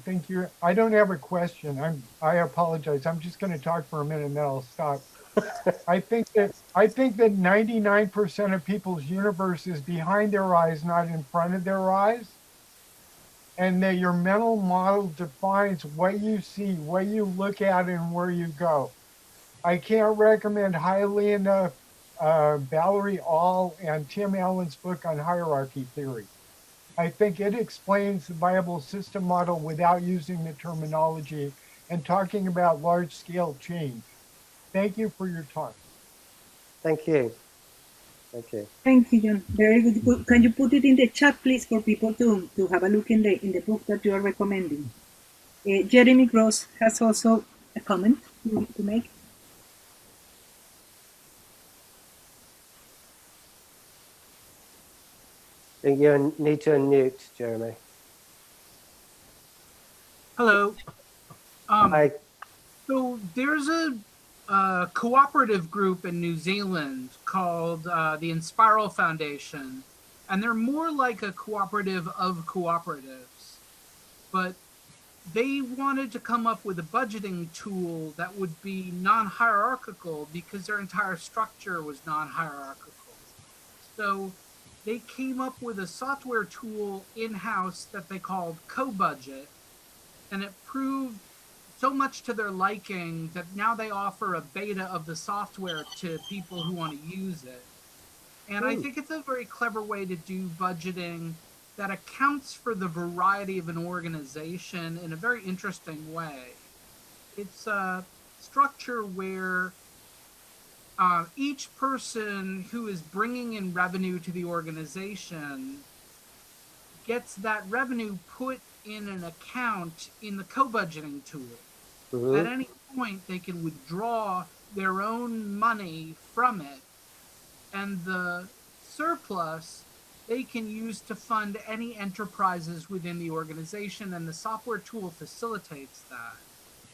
don't have a question. I apologize. I'm just going to talk for a minute and then I'll stop. I think that 99% of people's universe is behind their eyes, not in front of their eyes. And that your mental model defines what you see, what you look at, and where you go. I can't recommend highly enough Valerie All and Tim Allen's book on hierarchy theory. I think it explains the viable system model without using the terminology and talking about large-scale change. Thank you for your time. Thank you. Thank you. Thank you, John. Very good. Can you put it in the chat, please, for people to have a look in the book that you are recommending? Jeremy Gross has also a comment to make. I think you need to unmute, Jeremy. Hello. Hi. So there's a cooperative group in New Zealand called the Inspiral Foundation, and they're more like a cooperative of cooperatives. But they wanted to come up with a budgeting tool that would be non-hierarchical because their entire structure was non-hierarchical. So they came up with a software tool in-house that they called CoBudget, and it proved so much to their liking that now they offer a beta of the software to people who want to use it. And I think it's a very clever way to do budgeting that accounts for the variety of an organization in a very interesting way. It's a structure where each person who is bringing in revenue to the organization gets that revenue put in an account in the co-budgeting tool. Mm-hmm. At any point, they can withdraw their own money from it, and the surplus they can use to fund any enterprises within the organization, and the software tool facilitates that.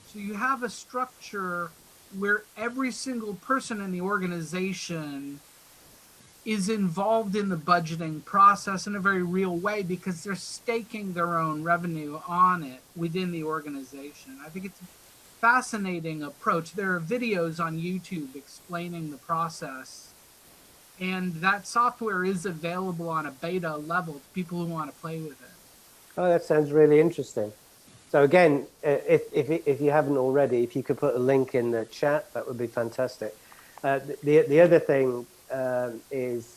So you have a structure where every single person in the organization is involved in the budgeting process in a very real way because they're staking their own revenue on it within the organization. I think it's a fascinating approach. There are videos on YouTube explaining the process, and that software is available on a beta level to people who want to play with it. Oh, that sounds really interesting. So again, if you haven't already, if you could put a link in the chat, that would be fantastic. The other thing is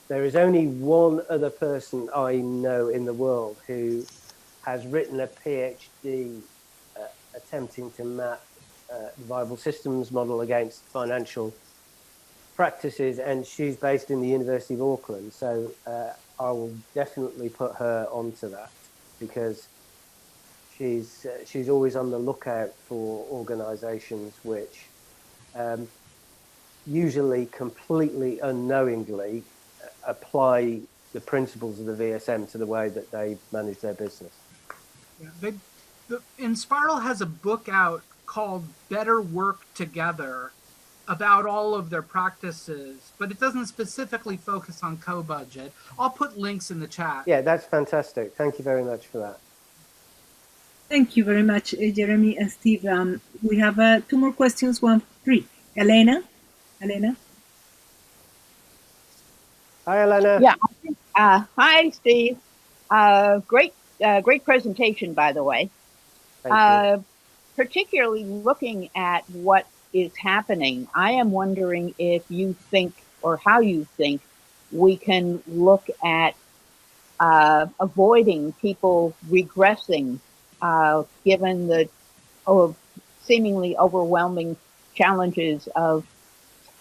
there is only one other person I know in the world who has written a PhD attempting to map the viable systems model against financial practices, and she's based in the University of Auckland. So I will definitely put her onto that, because she's always on the lookout for organizations which usually completely unknowingly apply the principles of the VSM to the way that they manage their business. Yeah, Inspiral has a book out called Better Work Together about all of their practices, but it doesn't specifically focus on co-budget. I'll put links in the chat. Yeah, that's fantastic. Thank you very much for that. Thank you very much, Jeremy and Steve. We have two more questions, three. Elena? Hi, Elena. Yeah. Hi, Steve. Great presentation, by the way. Thank you. Particularly looking at what is happening, I am wondering if you think, or how you think, we can look at avoiding people regressing, given the seemingly overwhelming challenges of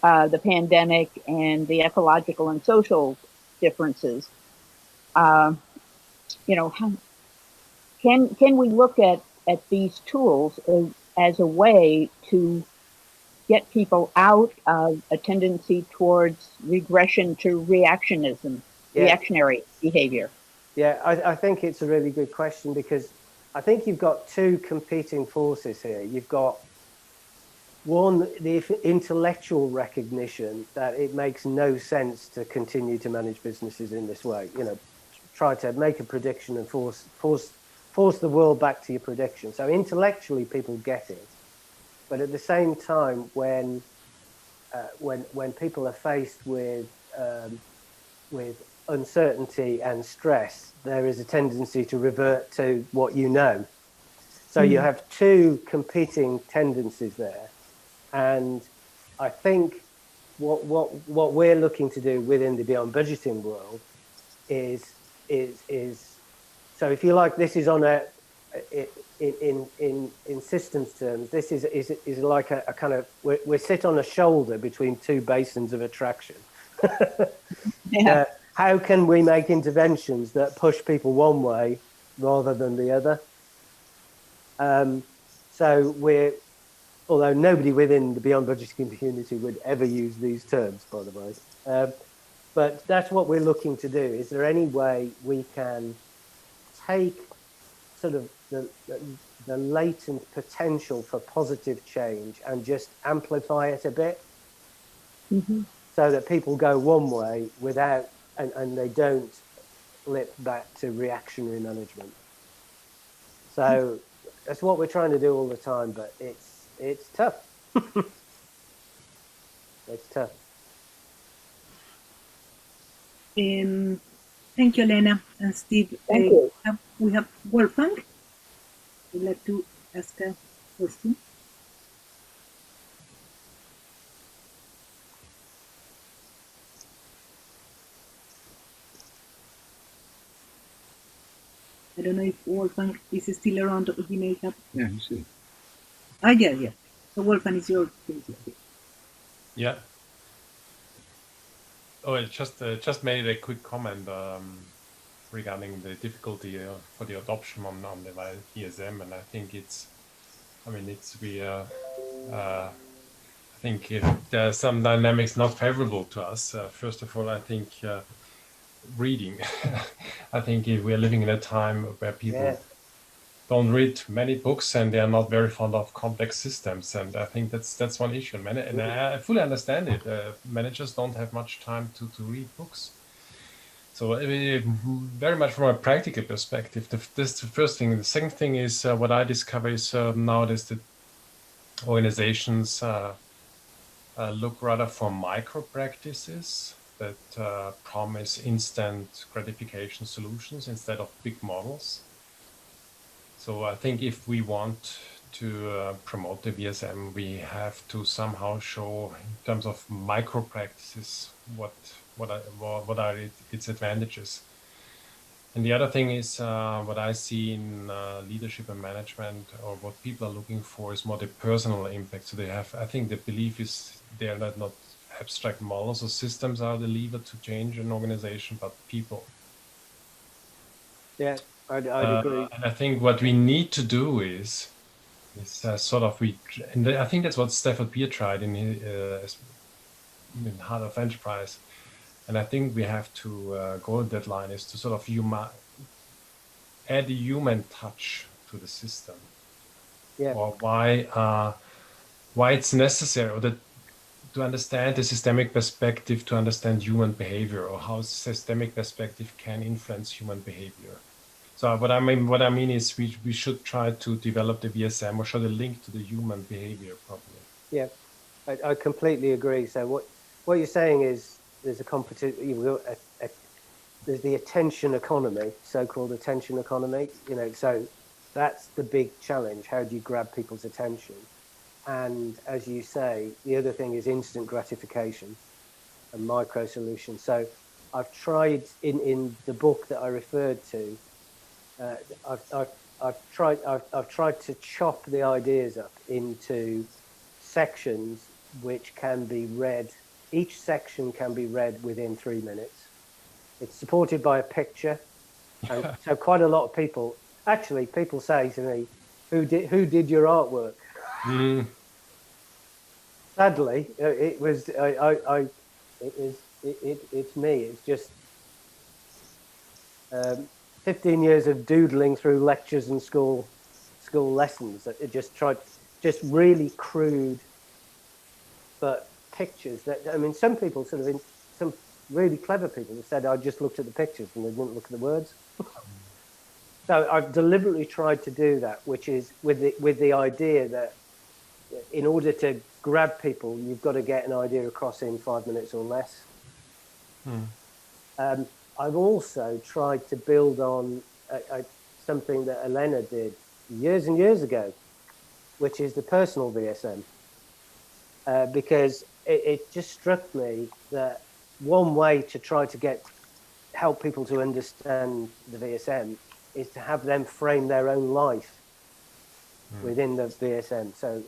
the pandemic and the ecological and social differences. Can we look at these tools as a way to get people out of a tendency towards regression to reactionary behavior? Yeah, I think it's a really good question, because I think you've got two competing forces here. You've got one, the intellectual recognition that it makes no sense to continue to manage businesses in this way. Try to make a prediction and force the world back to your prediction. So intellectually, people get it, but at the same time, when people are faced with uncertainty and stress, there is a tendency to revert to what you know. So you have two competing tendencies there, and I think what we're looking to do within the Beyond Budgeting world is so, if you like, this is on in systems terms, this is like a kind of, we sit on a shoulder between two basins of attraction. Yeah. How can we make interventions that push people one way rather than the other? So although nobody within the Beyond Budgeting community would ever use these terms, by the way, but that's what we're looking to do. Is there any way we can take sort of the latent potential for positive change and just amplify it a bit, so that people go one way without, and they don't slip back to reactionary management? So that's what we're trying to do all the time, but it's tough. It's tough. Thank you, Elena and Steve. Thank you. We have Wolfgang. Would like to ask a question. I don't know if Wolfgang is still around, or he may have. Yeah, you see. Yeah. So Wolfgang is your. Yeah. Oh, I just made a quick comment regarding the difficulty for the adoption on the VSM, and I think I think there are some dynamics not favorable to us. First of all, I think reading. I think we are living in a time where people don't read many books and they are not very fond of complex systems, and I think that's one issue. And I fully understand it. Managers don't have much time to read books. So very much from a practical perspective, this is the first thing. The second thing is what I discover is nowadays that organizations look rather for micro practices that promise instant gratification solutions instead of big models. So I think if we want to promote the VSM, we have to somehow show in terms of micro practices what are its advantages. And the other thing is what I see in leadership and management, or what people are looking for, is more the personal impact. So they have, I think the belief is they are not abstract models or systems are the lever to change an organization, but people. Yeah, I'd agree. And I think what we need to do is sort of and I think that's what Stafford Beer tried in Heart of Enterprise. And I think we have to go that line is to sort of add a human touch to the system. Yeah. Or why it's necessary, or to understand the systemic perspective, to understand human behavior, or how systemic perspective can influence human behavior. So what I mean is we should try to develop the VSM or show the link to the human behavior properly. Yeah, I completely agree. So what you're saying is there's a competition. There's the attention economy, so-called attention economy. So that's the big challenge. How do you grab people's attention? And as you say, the other thing is instant gratification and micro solutions. So I've tried in the book that I referred to. I've tried to chop the ideas up into sections which can be read. Each section can be read within 3 minutes. It's supported by a picture, and so quite a lot of people say to me, "Who did your artwork?" Mm. Sadly, it's me. It's just 15 years of doodling through lectures and school lessons. It just really crude, but pictures that, some people some really clever people have said, I just looked at the pictures and they didn't look at the words. So I've deliberately tried to do that, which is with the idea that in order to grab people, you've got to get an idea across in 5 minutes or less. I've also tried to build on something that Elena did years and years ago, which is the personal VSM, because it just struck me that one way to try to help people to understand the VSM is to have them frame their own life within the VSM. So,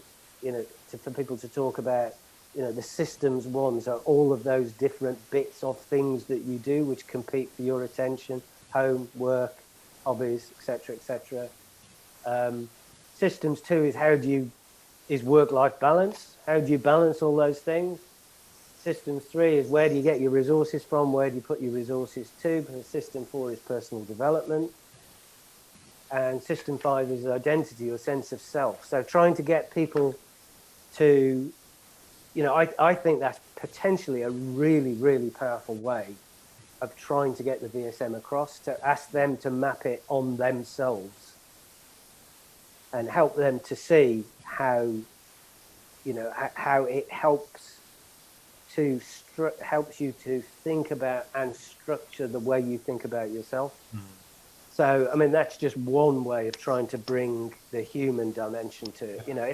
for people to talk about, the systems ones are all of those different bits of things that you do which compete for your attention: home, work, hobbies, etc., etc. Systems 2 is work-life balance. How do you balance all those things? Systems 3 is where do you get your resources from? Where do you put your resources to? And system 4 is personal development. And system 5 is identity or sense of self. So trying to get people to, I think that's potentially a really, really powerful way of trying to get the VSM across, to ask them to map it on themselves and help them to see how it helps helps you to think about and structure the way you think about yourself. So, I mean, that's just one way of trying to bring the human dimension to it. You know,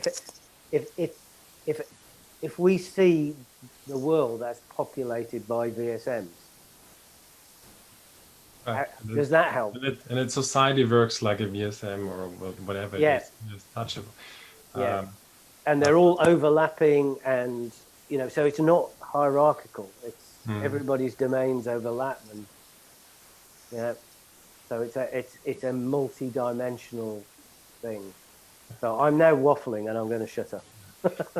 if we see the world as populated by VSMs, does that help? And society works like a VSM or whatever it is. It's touchable. And they're all overlapping, and you know, so it's not hierarchical. It's everybody's domains overlap, and so it's a multi-dimensional thing. So I'm now waffling, and I'm going to shut up.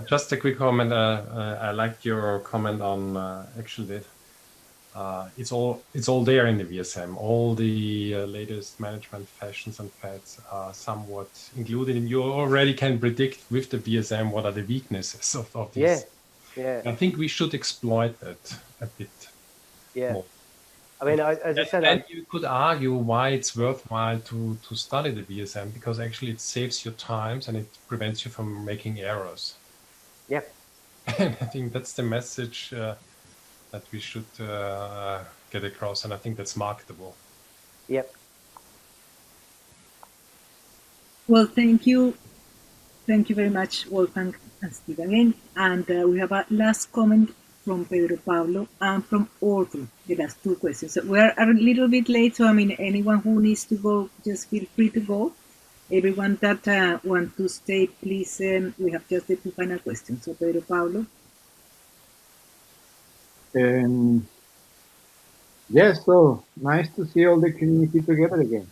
Just a quick comment. I liked your comment on actually. It's all there in the VSM. All the latest management fashions and fads are somewhat included, and you already can predict with the VSM what are the weaknesses of this. Yeah. I think we should exploit that a bit more. I mean, as I said, and you could argue why it's worthwhile to study the VSM, because actually it saves your times and it prevents you from making errors. Yeah. And I think that's the message that we should get across, and I think that's marketable. Yep. Well, thank you very much, Wolfgang and Steve again. And we have a last comment from Pedro Pablo and from Orville, the last two questions. So we're a little bit late, so I mean, anyone who needs to go, just feel free to go. Everyone that wants to stay, please, we have just the two final questions. So Pedro Pablo. Yes, so nice to see all the community together again.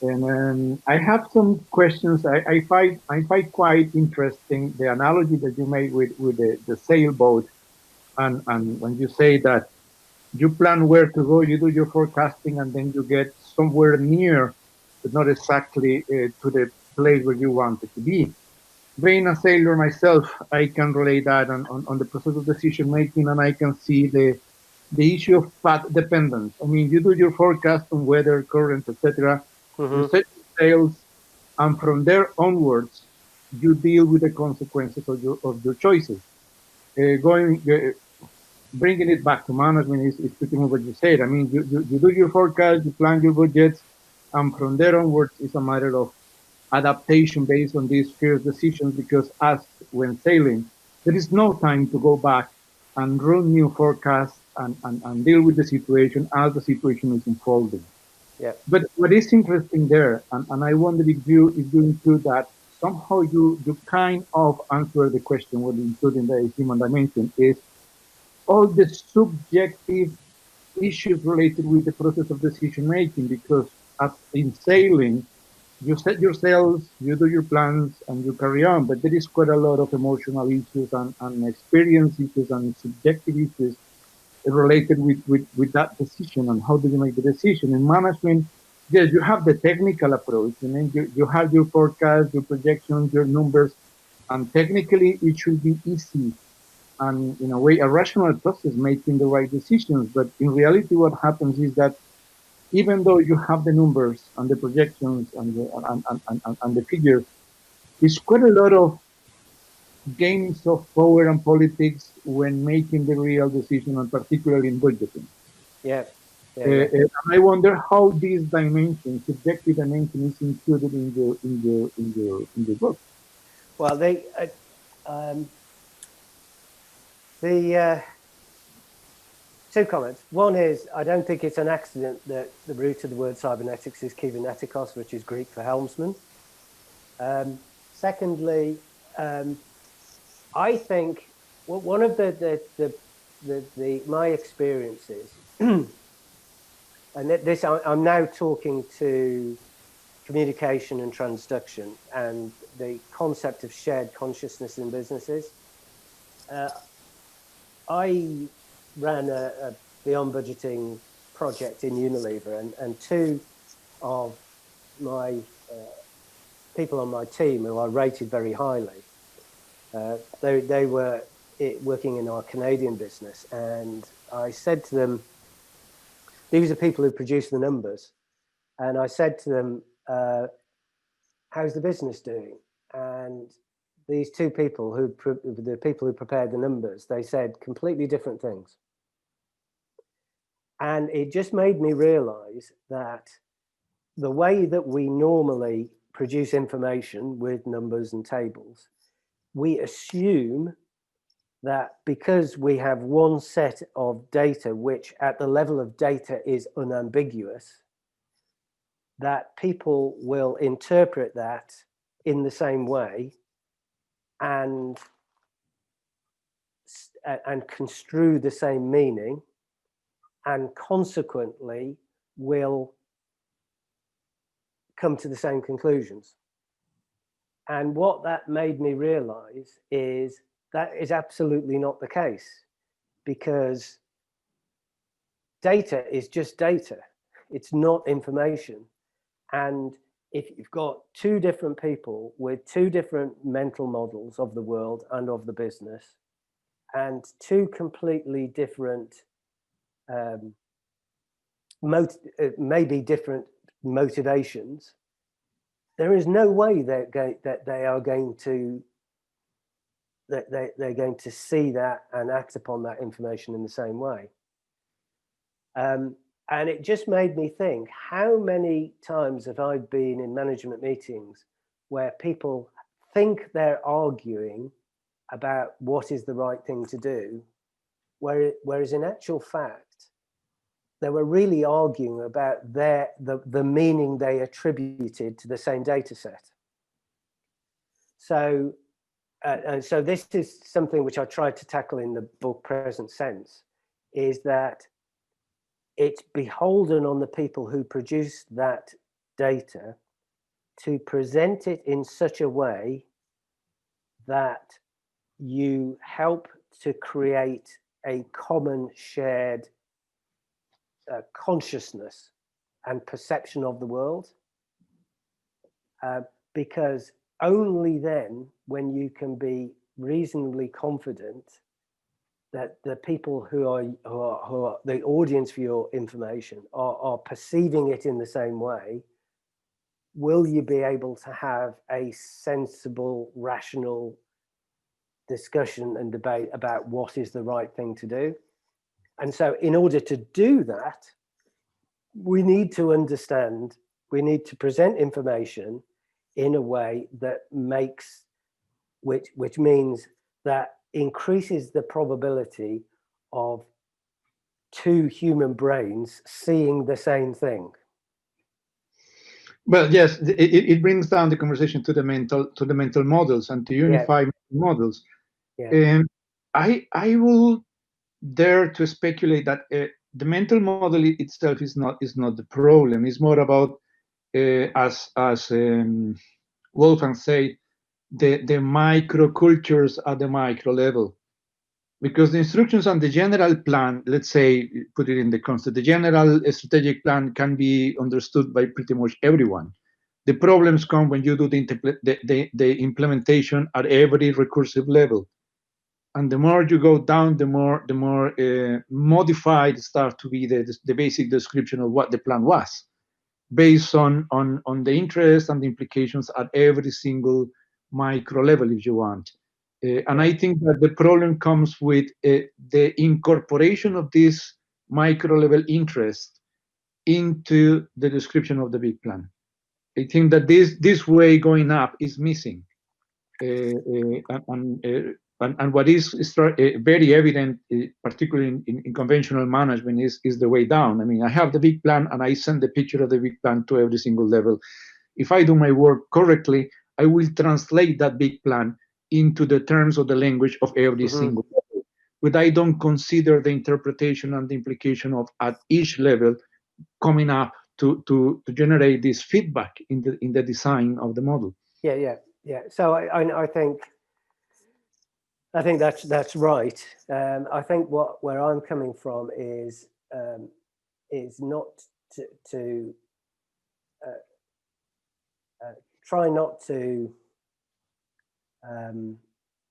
And I have some questions. I find quite interesting the analogy that you made with the sailboat, and when you say that you plan where to go, you do your forecasting, and then you get somewhere near, but not exactly to the place where you want it to be. Being a sailor myself, I can relate that on the process of decision making, and I can see the issue of path dependence. I mean, you do your forecast on weather, currents, etc. You set your sails, and from there onwards, you deal with the consequences of your choices. Bringing it back to management is pretty much what you said. I mean, you do your forecast, you plan your budgets, and from there onwards, it's a matter of adaptation based on these first decisions, because as when sailing, there is no time to go back and run new forecasts and deal with the situation as the situation is unfolding. Yeah. But what is interesting there, and I wonder if you include that, somehow you kind of answer the question when including the human dimension, is all the subjective issues related with the process of decision making, because as in sailing, you set your sails, you do your plans, and you carry on. But there is quite a lot of emotional issues and experience issues and subjective issues related with that decision and how do you make the decision. In management, yes, you have the technical approach, and then you have your forecast, your projections, your numbers, and technically it should be easy and in a way a rational process making the right decisions. But in reality, what happens is that even though you have the numbers and the projections and the figures, it's quite a lot of games of power and politics when making the real decision, and particularly in budgeting. Yeah. I wonder how this dimension, subjective dimension, is included in your book. Well, two comments. One is, I don't think it's an accident that the root of the word cybernetics is kybernetikos, which is Greek for helmsman. Secondly, I think one of my experiences, and this I'm now talking to communication and transduction and the concept of shared consciousness in businesses. I ran a Beyond Budgeting project in Unilever, and two of my people on my team who I rated very highly, they were working in our Canadian business, and I said to them, these are people who produce the numbers, and I said to them, how's the business doing? And these two people the people who prepared the numbers, they said completely different things. And it just made me realize that the way that we normally produce information with numbers and tables, we assume that because we have one set of data, which at the level of data is unambiguous, that people will interpret that in the same way and construe the same meaning, and consequently will come to the same conclusions. And what that made me realize is that is absolutely not the case, because data is just data. It's not information. And if you've got two different people with two different mental models of the world and of the business, and two completely different, maybe different motivations, there is no way that they're going to see that and act upon that information in the same way. And it just made me think, how many times have I been in management meetings where people think they're arguing about what is the right thing to do, whereas in actual fact, they were really arguing about the meaning they attributed to the same data set. So, and so this is something which I tried to tackle in the book Present Sense, is that it's beholden on the people who produce that data to present it in such a way that you help to create a common shared consciousness and perception of the world, because only then, when you can be reasonably confident that the people who are the audience for your information are perceiving it in the same way, will you be able to have a sensible, rational discussion and debate about what is the right thing to do. And so in order to do that, we need to understand, we need to present information in a way that makes, which means that increases the probability of two human brains seeing the same thing. Well, yes, it brings down the conversation to the mental models and to unify models. Yeah. I will dare to speculate that the mental model itself is not the problem. It's more about as Wolfgang said, the microcultures at the micro level. Because the instructions on the general plan, let's say, put it in the concept, the general strategic plan can be understood by pretty much everyone. The problems come when you do the implementation at every recursive level. And the more you go down, the more modified start to be the basic description of what the plan was, based on the interest and the implications at every single micro level, if you want. And I think that the problem comes with the incorporation of this micro level interest into the description of the big plan. I think that this way going up is missing. And what is very evident, particularly in conventional management, is the way down. I mean, I have the big plan and I send the picture of the big plan to every single level. If I do my work correctly, I will translate that big plan into the terms of the language of every single level. But I don't consider the interpretation and the implication of at each level coming up to generate this feedback in the design of the model. Yeah. So I think that's right. I think where I'm coming from is not to try not to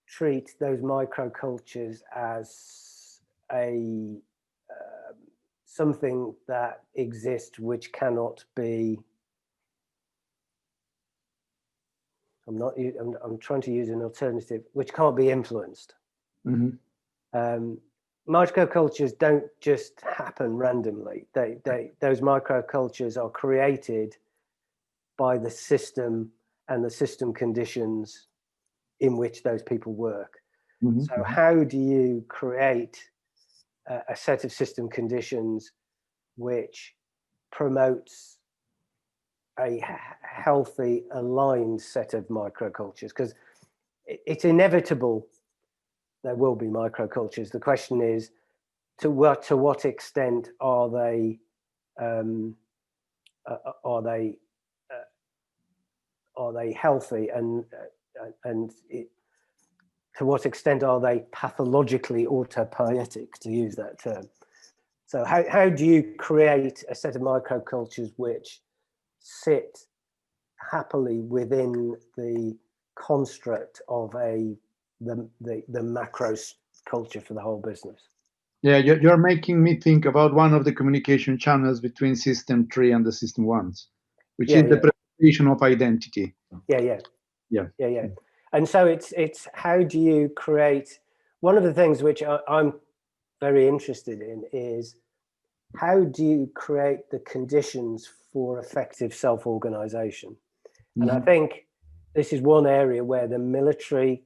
treat those microcultures as a something that exists which cannot be I'm trying to use an alternative which can't be influenced. Microcultures don't just happen randomly. Those microcultures are created by the system and the system conditions in which those people work. So how do you create a set of system conditions which promotes a healthy, aligned set of microcultures? Because it's inevitable there will be microcultures. The question is, to what extent are they healthy, and to what extent are they pathologically autopoietic, to use that term? So how do you create a set of microcultures which sit happily within the construct of the macro culture for the whole business? Yeah, you're making me think about one of the communication channels between system 3 and the system 1s, which is the presentation of identity. Yeah. And so it's how do you create, one of the things which I'm very interested in is how do you create the conditions for effective self-organization? And I think this is one area where the military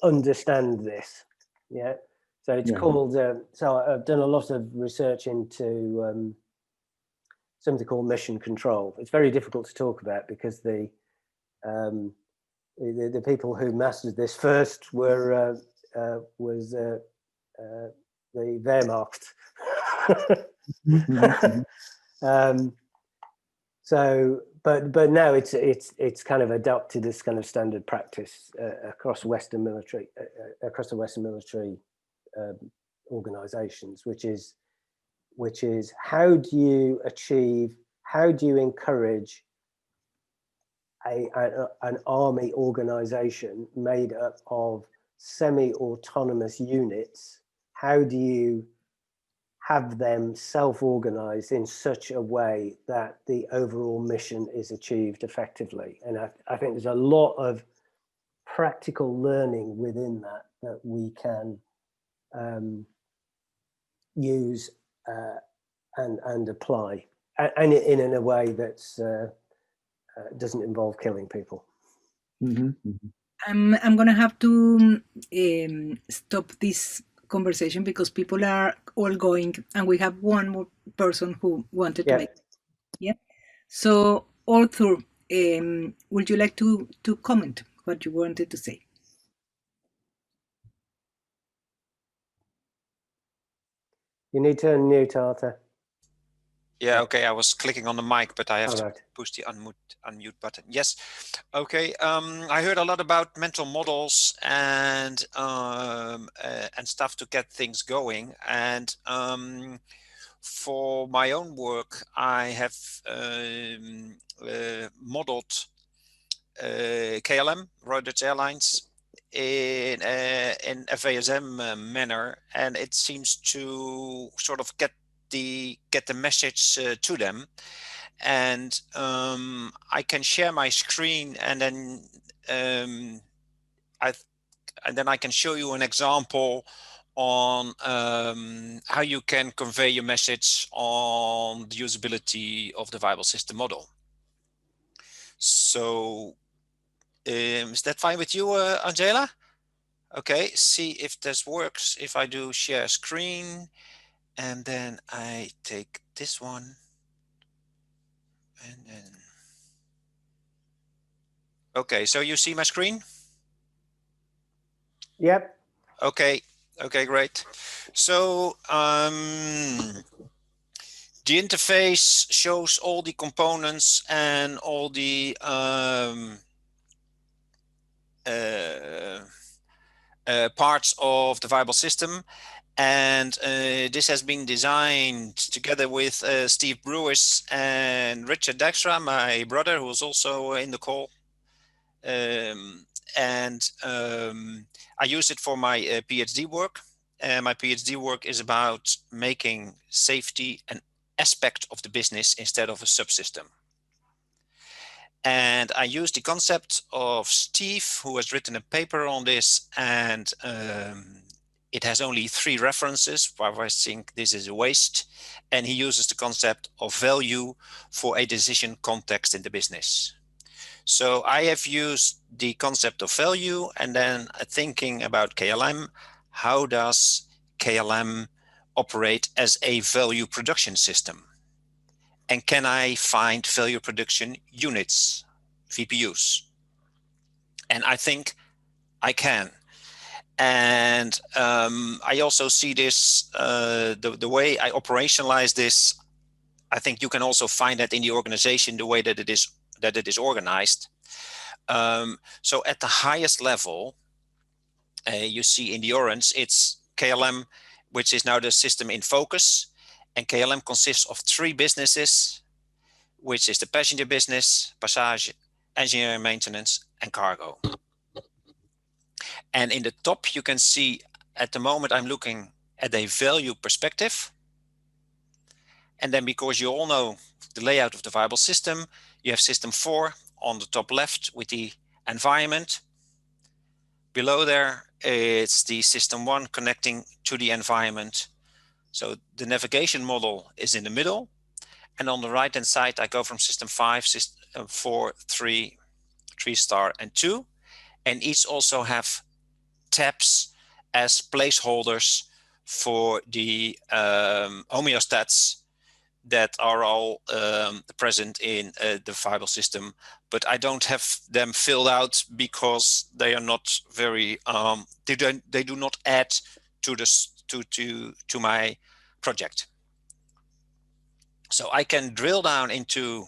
understand this. Yeah. So it's called, so I've done a lot of research into something called mission control. It's very difficult to talk about because the people who mastered this first was the Wehrmacht. So, but now it's kind of adopted as kind of standard practice across Western military, across the Western military organizations, which is how do you encourage an army organization made up of semi-autonomous units? How do you have them self-organized in such a way that the overall mission is achieved effectively? And I think there's a lot of practical learning within that we can use and apply, and in a way that's doesn't involve killing people. I'm gonna have to stop this conversation because people are all going, and we have one more person who wanted to make. Yeah. So Arthur, would you like to comment what you wanted to say? You need to unmute, Arthur. Yeah, okay, I was clicking on the mic, but I have to push the unmute button. Yes, okay. I heard a lot about mental models and stuff to get things going. And for my own work, I have modeled KLM, Royal Dutch Airlines, in a VSM manner, and it seems to sort of get the message to them. And I can share my screen, and then I can show you an example on how you can convey your message on the usability of the viable system model. So is that fine with you, Angela? Okay, see if this works. If I do share screen, and then I take this one, and then, okay, so you see my screen? Yep. Okay, great. So the interface shows all the components and all the parts of the viable system. And this has been designed together with Steve Morlidge and Richard Dijkstra, my brother, who was also in the call. I use it for my PhD work. My PhD work is about making safety an aspect of the business instead of a subsystem. And I use the concept of Steve, who has written a paper on this, and it has only 3 references, why I think this is a waste. And he uses the concept of value for a decision context in the business. So I have used the concept of value and then thinking about KLM. How does KLM operate as a value production system? And can I find value production units, VPUs? And I think I can. And I also see this, the way I operationalize this, I think you can also find that in the organization, the way that it is organized. So at the highest level, you see in the orange, it's KLM, which is now the system in focus. And KLM consists of 3 businesses, which is the passenger business, passage, engineering maintenance, and cargo. And in the top, you can see at the moment, I'm looking at a value perspective. And then because you all know the layout of the viable system, you have system 4 on the top left with the environment. Below there, it's the system 1 connecting to the environment. So the navigation model is in the middle. And on the right hand side, I go from system 5, system 4, 3, 3-star, and 2. And each also have tabs as placeholders for the homeostats that are all present in the viable system, but I don't have them filled out because they are not very, they do not add to this to my project. So I can drill down into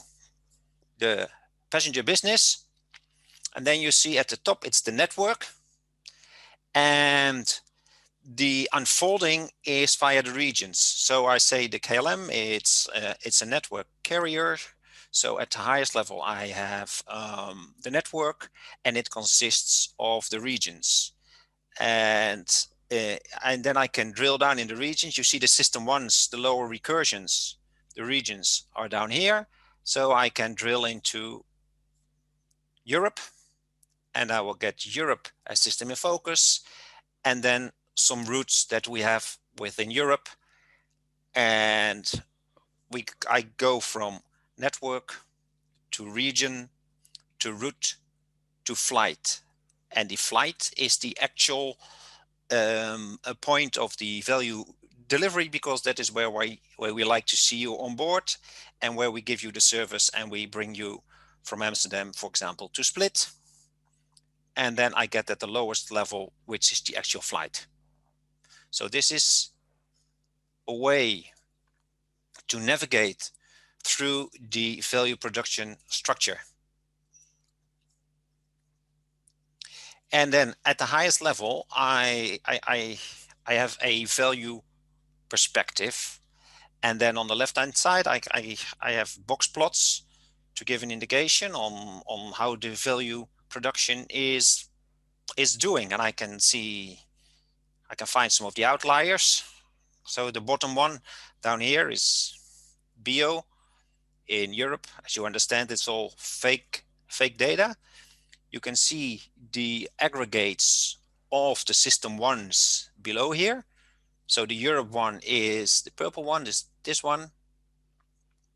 the passenger business, and then you see at the top it's the network, and the unfolding is via the regions. So I say the KLM, it's a network carrier. So at the highest level, I have the network, and it consists of the regions. And then I can drill down in the regions. You see the system 1s, the lower recursions, the regions are down here. So I can drill into Europe, and I will get Europe as system in focus, and then some routes that we have within Europe. And I go from network to region to route to flight. And the flight is the actual a point of the value delivery, because that is where we like to see you on board, and where we give you the service, and we bring you from Amsterdam, for example, to Split. And then I get at the lowest level, which is the actual flight. So this is a way to navigate through the value production structure. And then at the highest level, I have a value perspective. And then on the left-hand side, I have box plots to give an indication on how the value production is doing. And I can find some of the outliers. So the bottom one down here is bio in Europe. As you understand, it's all fake data. You can see the aggregates of the system 1s below here. So the Europe one is the purple one, this one.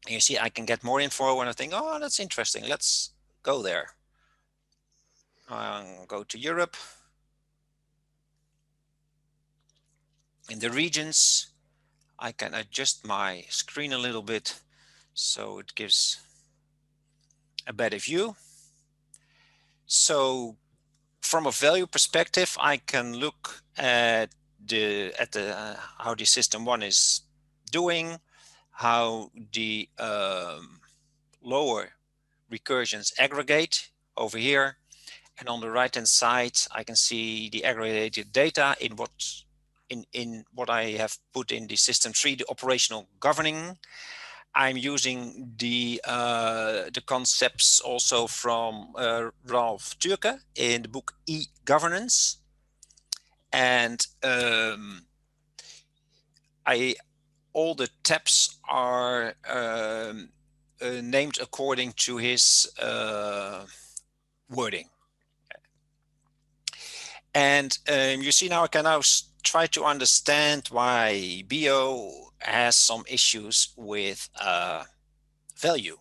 And you see I can get more info when I think, oh, that's interesting. Let's go there. Go to Europe. In the regions, I can adjust my screen a little bit so it gives a better view. So from a value perspective, I can look at how the system 1 is doing, how the lower recursions aggregate over here, and on the right hand side I can see the aggregated data in what I have put in the system 3, the operational governing. I'm using the concepts also from Ralph Türke in the book E-Governance. And all the tabs are named according to his wording. And you see now I can now try to understand why BO has some issues with value.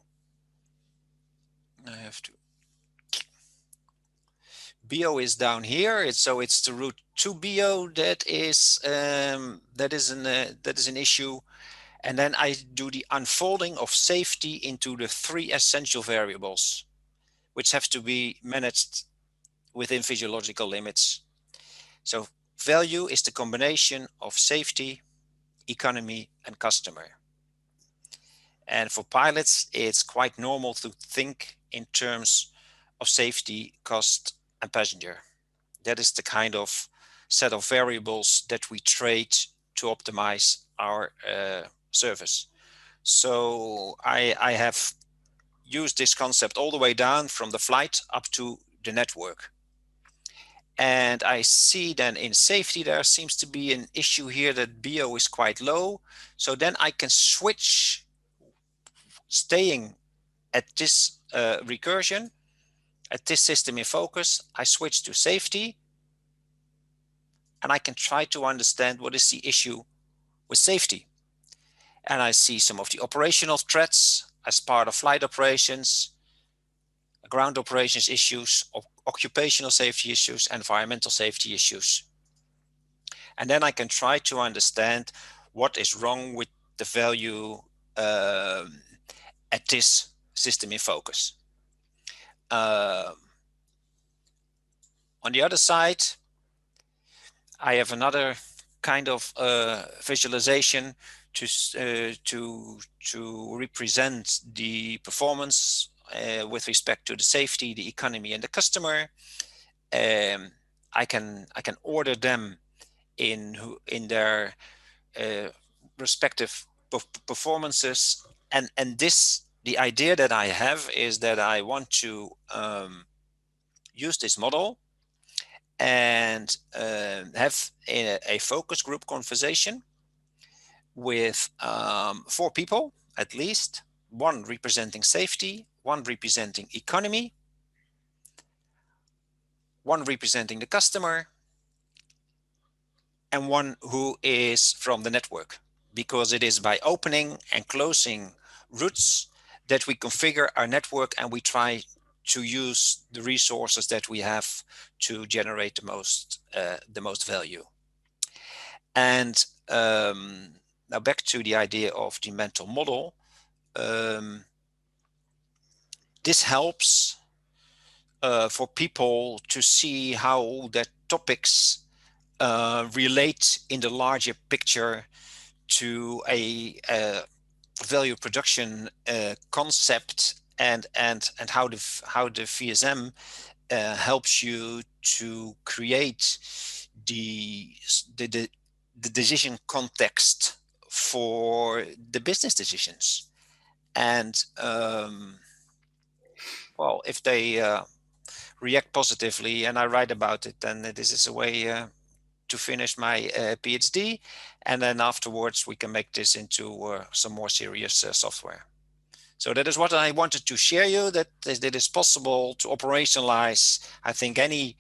I have to. BO is down here, so it's the root 2 BO that is an issue, and then I do the unfolding of safety into the 3 essential variables, which have to be managed within physiological limits. So value is the combination of safety, economy, and customer. And for pilots, it's quite normal to think in terms of safety, cost, and passenger. That is the kind of set of variables that we trade to optimize our service. So I have used this concept all the way down from the flight up to the network. And I see then in safety, there seems to be an issue here that BO is quite low. So then I can switch, staying at this recursion, at this system in focus, I switch to safety, and I can try to understand what is the issue with safety. And I see some of the operational threats as part of flight operations, ground operations issues, occupational safety issues, environmental safety issues. And then I can try to understand what is wrong with the value at this system in focus. On the other side, I have another kind of visualization to represent the performance with respect to the safety, the economy, and the customer. I can order them in their respective performances, and the idea that I have is that I want to use this model and have a focus group conversation with 4 people at least, 1 representing safety, 1 representing economy, 1 representing the customer, and 1 who is from the network, because it is by opening and closing routes that we configure our network, and we try to use the resources that we have to generate the most value. And now back to the idea of the mental model. This helps for people to see how the topics relate in the larger picture to a value production concept, and how the VSM helps you to create the decision context for the business decisions. And well, if they react positively and I write about it, then this is a way to finish my PhD, and then afterwards we can make this into some more serious software. So that is what I wanted to share you, that it is possible to operationalize, I think, any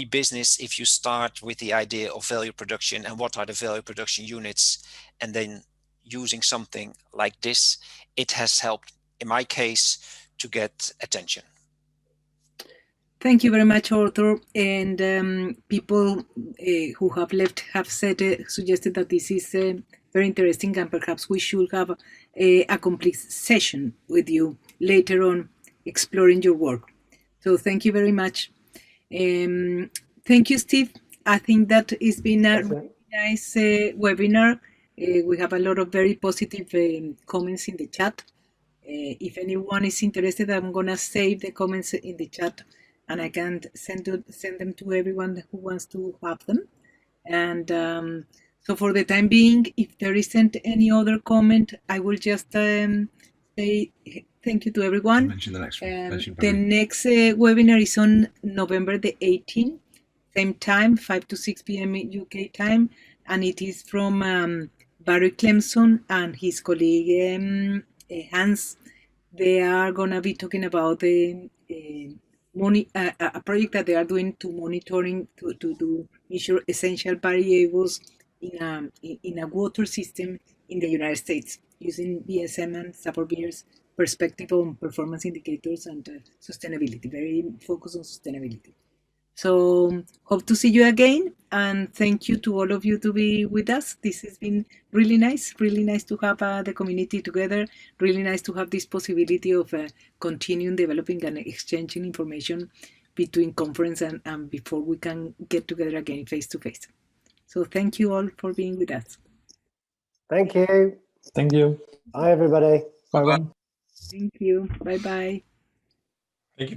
business if you start with the idea of value production and what are the value production units, and then using something like this. It has helped, in my case, to get attention. Thank you very much, Arthur. And people who have left have suggested that this is very interesting, and perhaps we should have a complete session with you later on, exploring your work. So thank you very much. Thank you, Steve. I think that it's been a really nice webinar. We have a lot of very positive comments in the chat. If anyone is interested, I'm going to save the comments in the chat, and I can send them to everyone who wants to have them. And so for the time being, if there isn't any other comment, I will just say thank you to everyone. Mention the next one. The next webinar is on November the 18th, same time, 5 to 6 p.m. UK time, and it is from Barry Clemson and his colleague Hans They are gonna be talking about the a project that they are doing to monitoring to measure essential variables in a water system in the United States using VSM and Sapir-Whorf's perspective on performance indicators and sustainability, very focused on sustainability. So hope to see you again, and thank you to all of you to be with us. This has been really nice to have the community together, really nice to have this possibility of continuing developing and exchanging information between conference and before we can get together again face to face. So thank you all for being with us. Thank you. Thank you. Bye, everybody. Bye bye. Thank you. Bye bye.